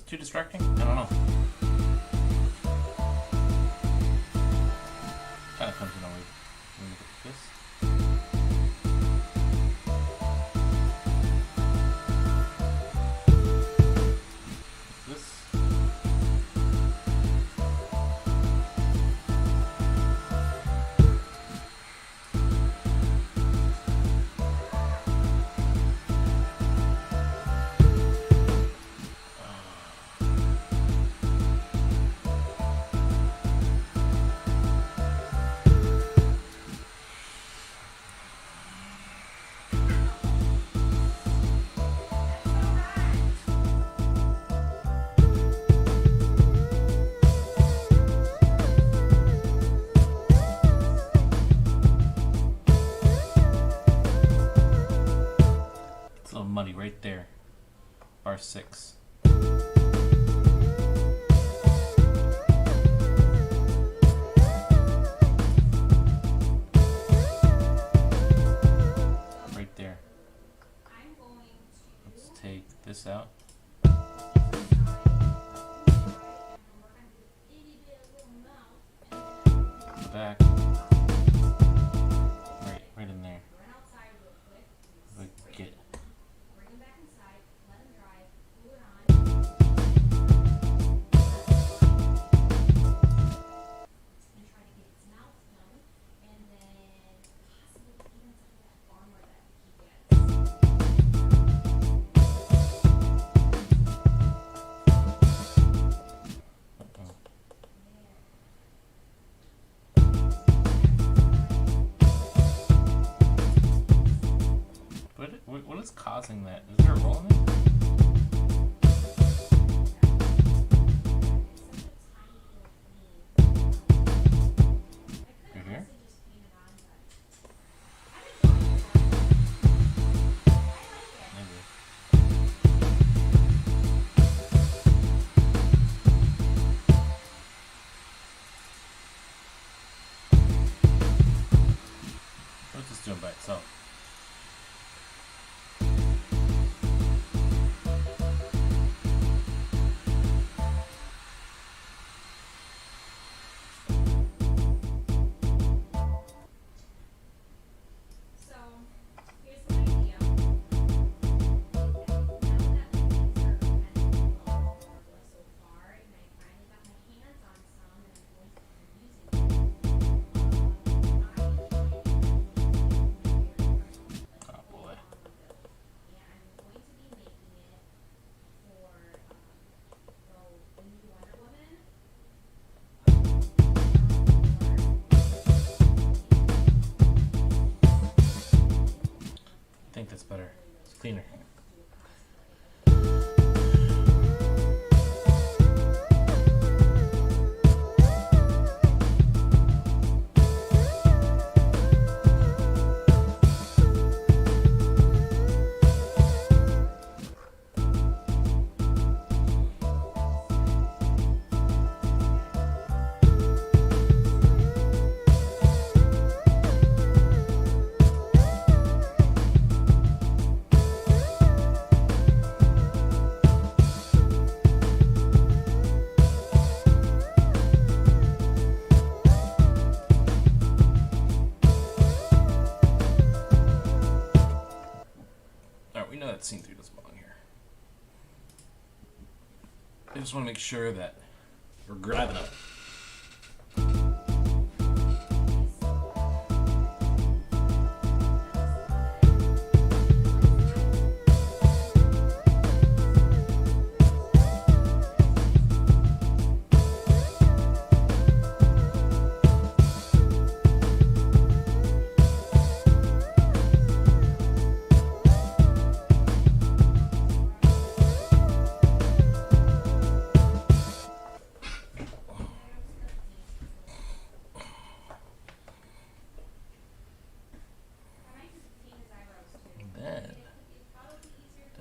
Too distracting? I don't know. Kind of comes in when we look at this. muddy right there. Bar 6. Right there. Let's take this out. The back. Right in there. Like get. What is causing that? Is there a roll in it? Right here? Maybe. What's this doing by itself? I think that's better. It's cleaner. We know that scene 3 doesn't belong here. I just want to make sure that we're grabbing it.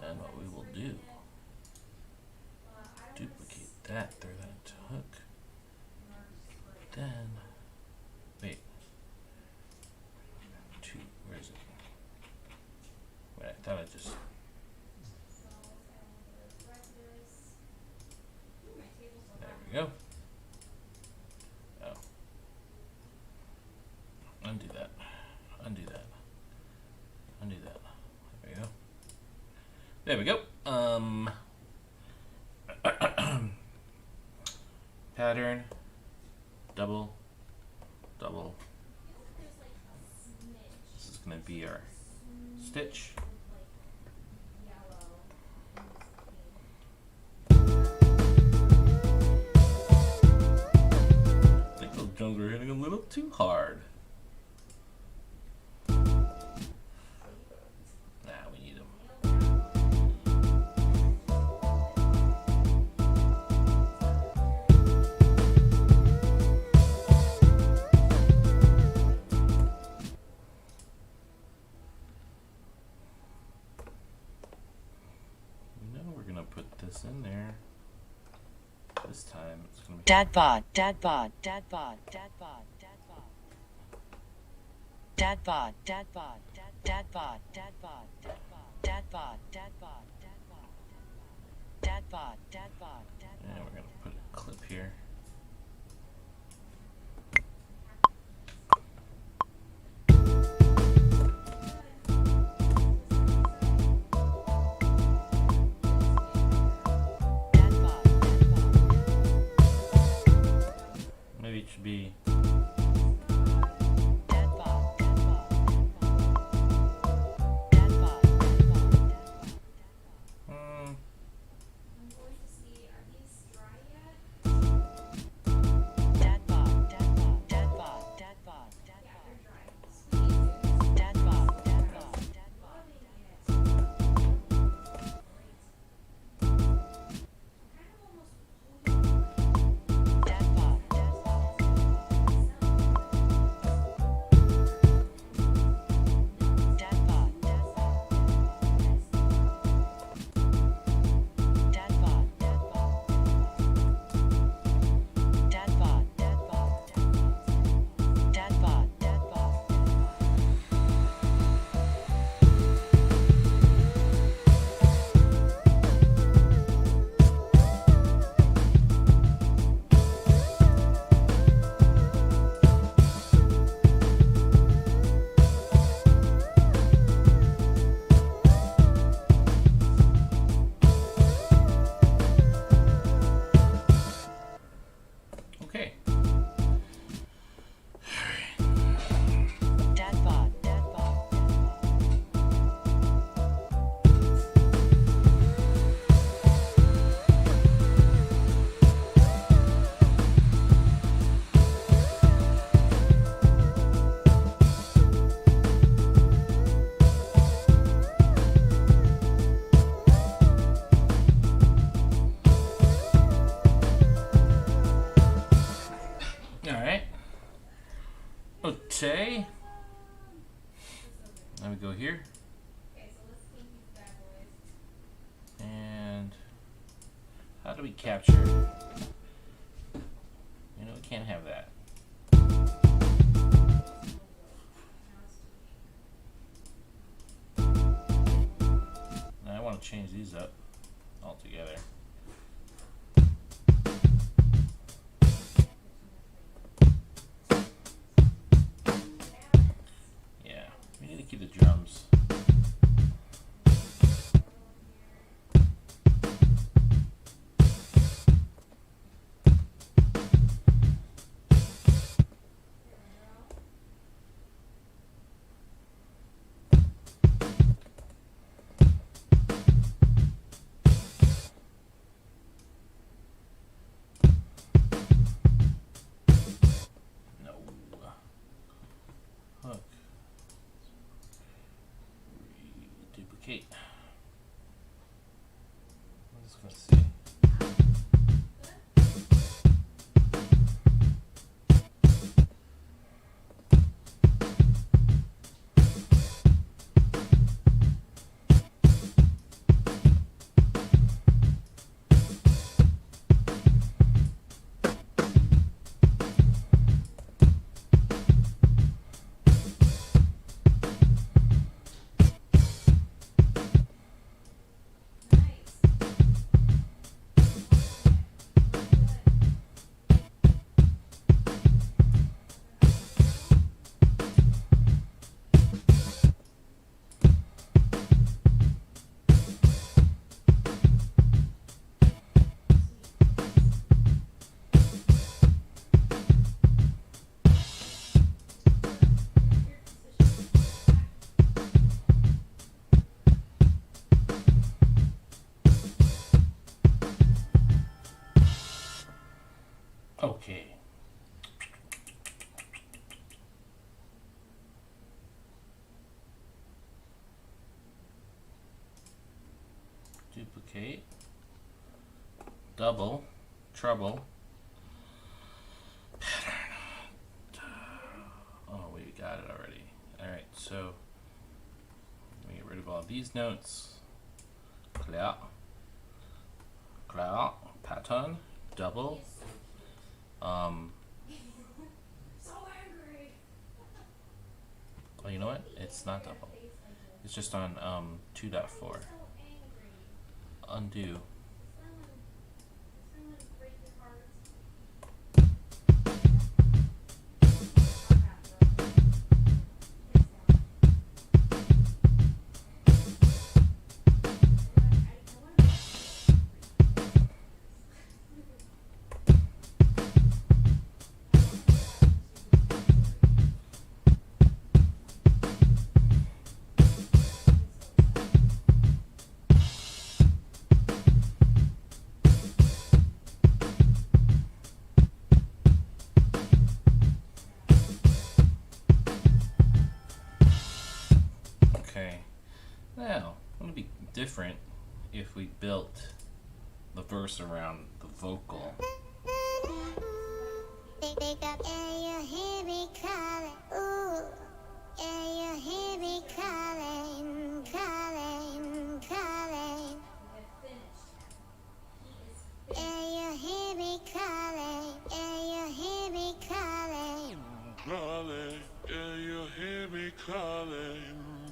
Then what we will do, duplicate that, throw that into hook. Then, wait, 2, where is it? Wait, I thought I just, there we go. Oh, undo that, undo that, undo that, there we go. There we go. Pattern, double, double. This is going to be our stitch. I think those drums are hitting a little too hard. this in there. This time it's gonna be Dad bod, dad bod, dad bod, dad bod, dad bod. Dad bod, dad bod, dad bod, dad bod, dad bod, dad bod, dad bod, dad bod, dad bod, dad bod, dad bod. and we're gonna put a clip here. Maybe it should be I'm going to see, are these dry yet? Yeah, they're dry. Sweet. Loving it. Great. I'm kind of almost holding Okay. Alright. Okay. Now we go here. Okay, so let's clean these bad boys. And how do we capture? You know, we can't have that. Now I want to change these up altogether. Yeah, we need to keep the drums. No. Hook. Duplicate. I'm just gonna see. Nice. Okay. Duplicate. Double. Treble. Pattern. Oh, we got it already. Alright, so let me get rid of all these notes. Clear. Claire pattern double. Oh, you know what? It's not double. It's just on 2.4. Undo. Okay, now it would be different if we built the verse around the vocal. Calling, yeah, you hear me calling,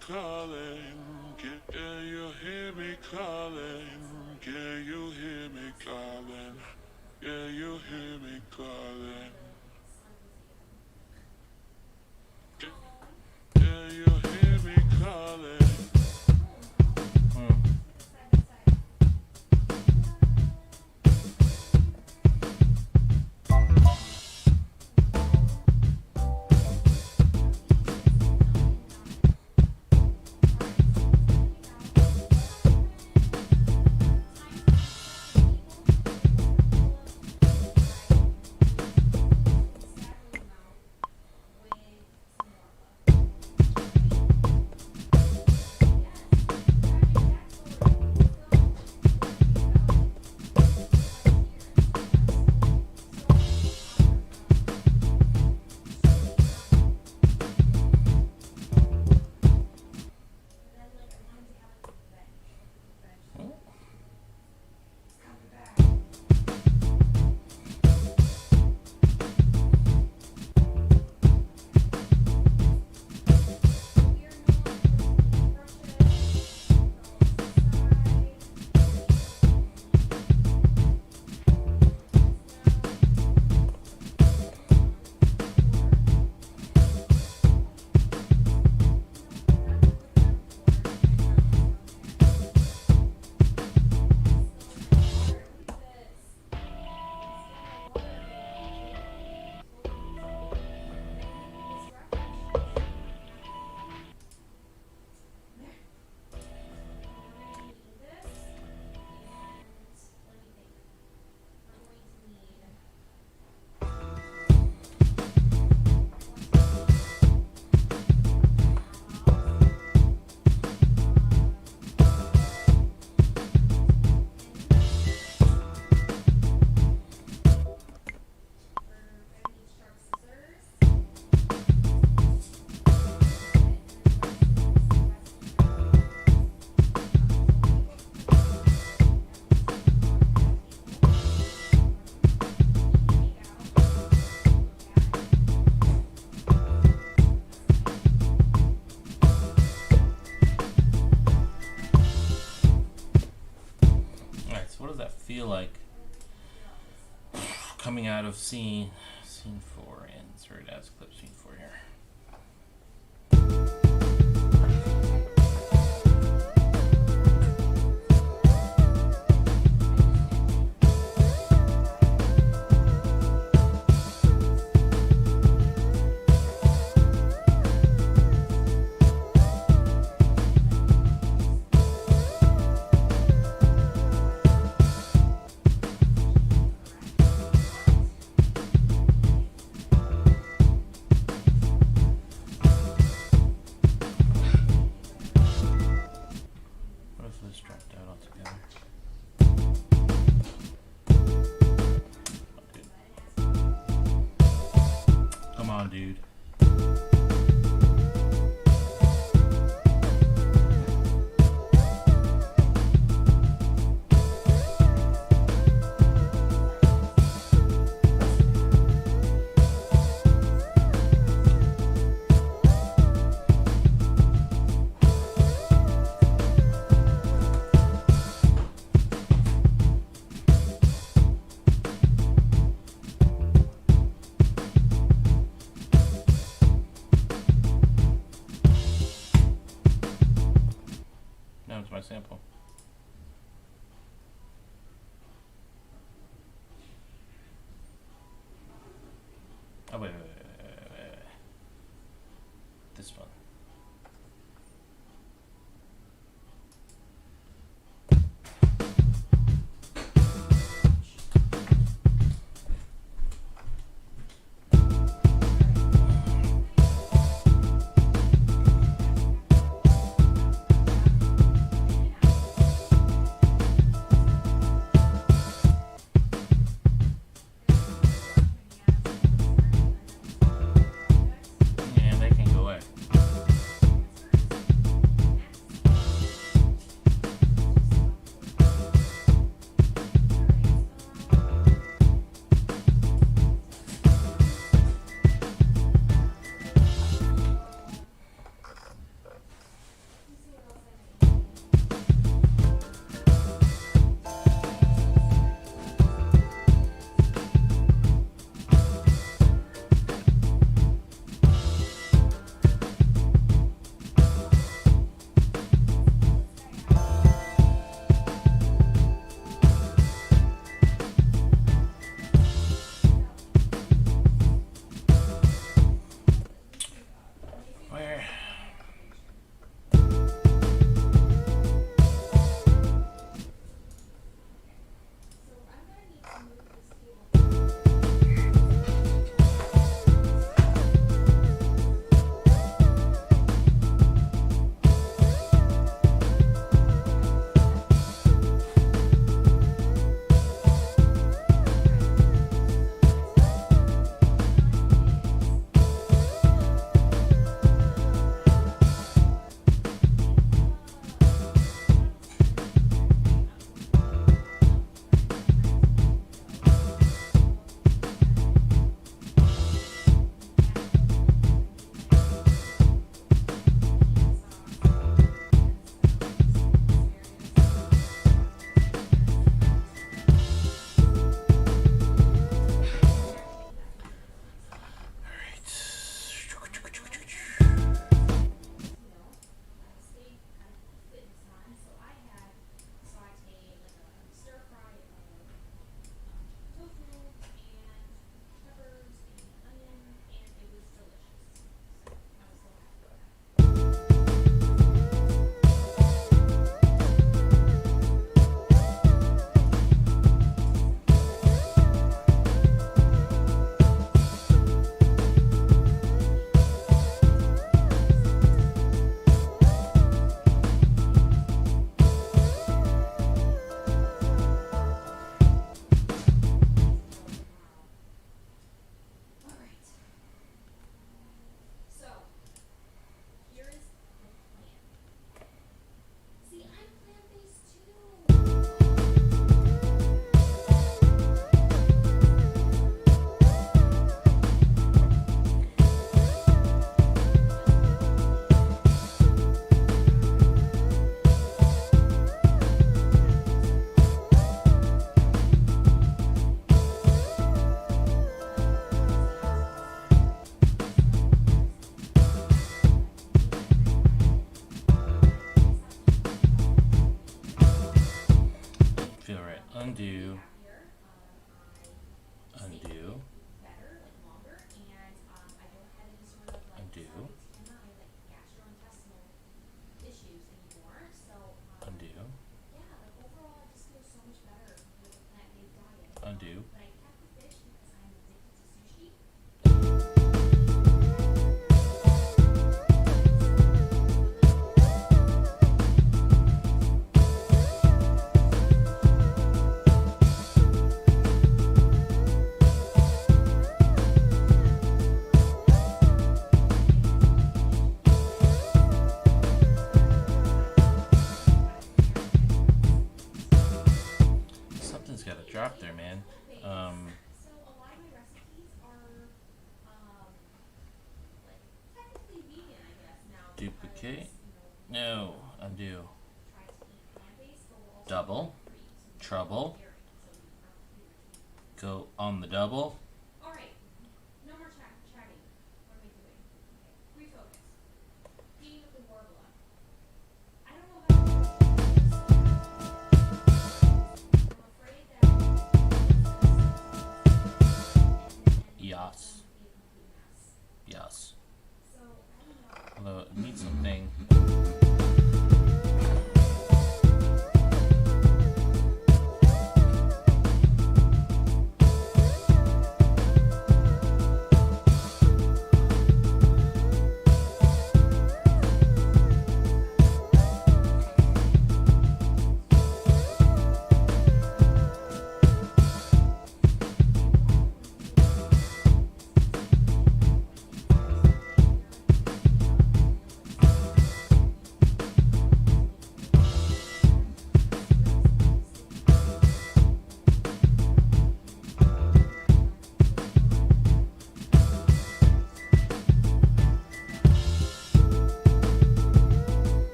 calling, yeah, you hear me calling, yeah, you hear me calling, yeah, you hear me calling, yeah, you hear me calling. Feel like coming out of scene 4, insert as clip scene 4 here. my sample. Oh, wait. This one. Yeah, they can go away. Where? Feel right. Undo. Undo. Undo. Undo. Undo. Something's got to drop there, man. Duplicate. No. Undo. Double. Trouble. Go on the double. All right. No more chatting. What am I doing? Okay. Refocus. Being with the Warbler. I don't know how.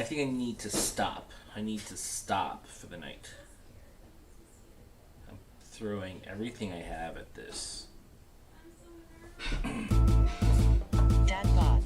think I need to stop. I need to stop for the night. I'm throwing everything I have at this. Dadbot.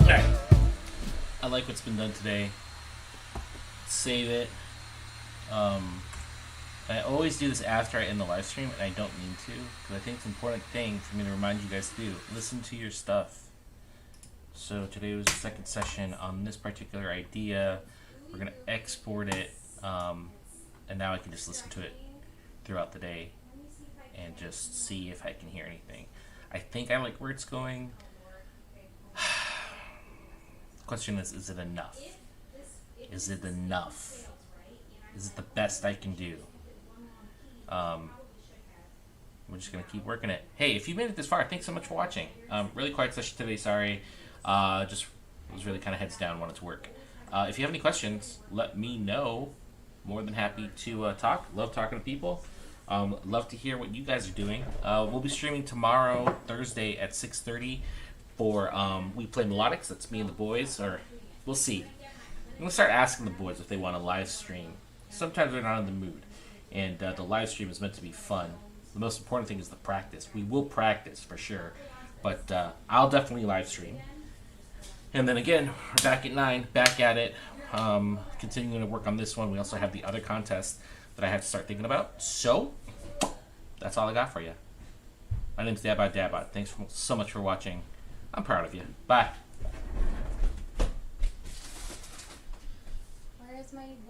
Alright. I like what's been done today. Save it. I always do this after I end the live stream, and I don't mean to, because I think it's an important thing for me to remind you guys to do. Listen to your stuff. So today was the second session on this particular idea. We're going to export it, and now I can just listen to it throughout the day and just see if I can hear anything. I think I like where it's going. The question is it enough? Is it enough? Is it the best I can do? We're just gonna keep working it. Hey, if you made it this far, thanks so much for watching. Really quiet session today, sorry. Just was really kind of heads down, wanted to work. If you have any questions, let me know. More than happy to talk. Love talking to people. Love to hear what you guys are doing. We'll be streaming tomorrow, Thursday at 6:30 for We Play Melodics. That's me and the boys, or we'll see. I'm gonna start asking the boys if they want a live stream. Sometimes they're not in the mood, and the live stream is meant to be fun. The most important thing is the practice. We will practice for sure, but I'll definitely live stream. And then again, we're back at 9, back at it, continuing to work on this one. We also have the other contest that I have to start thinking about. So that's all I got for you. My name's Dadbot. Thanks so much for watching. I'm proud of you. Bye. Where is my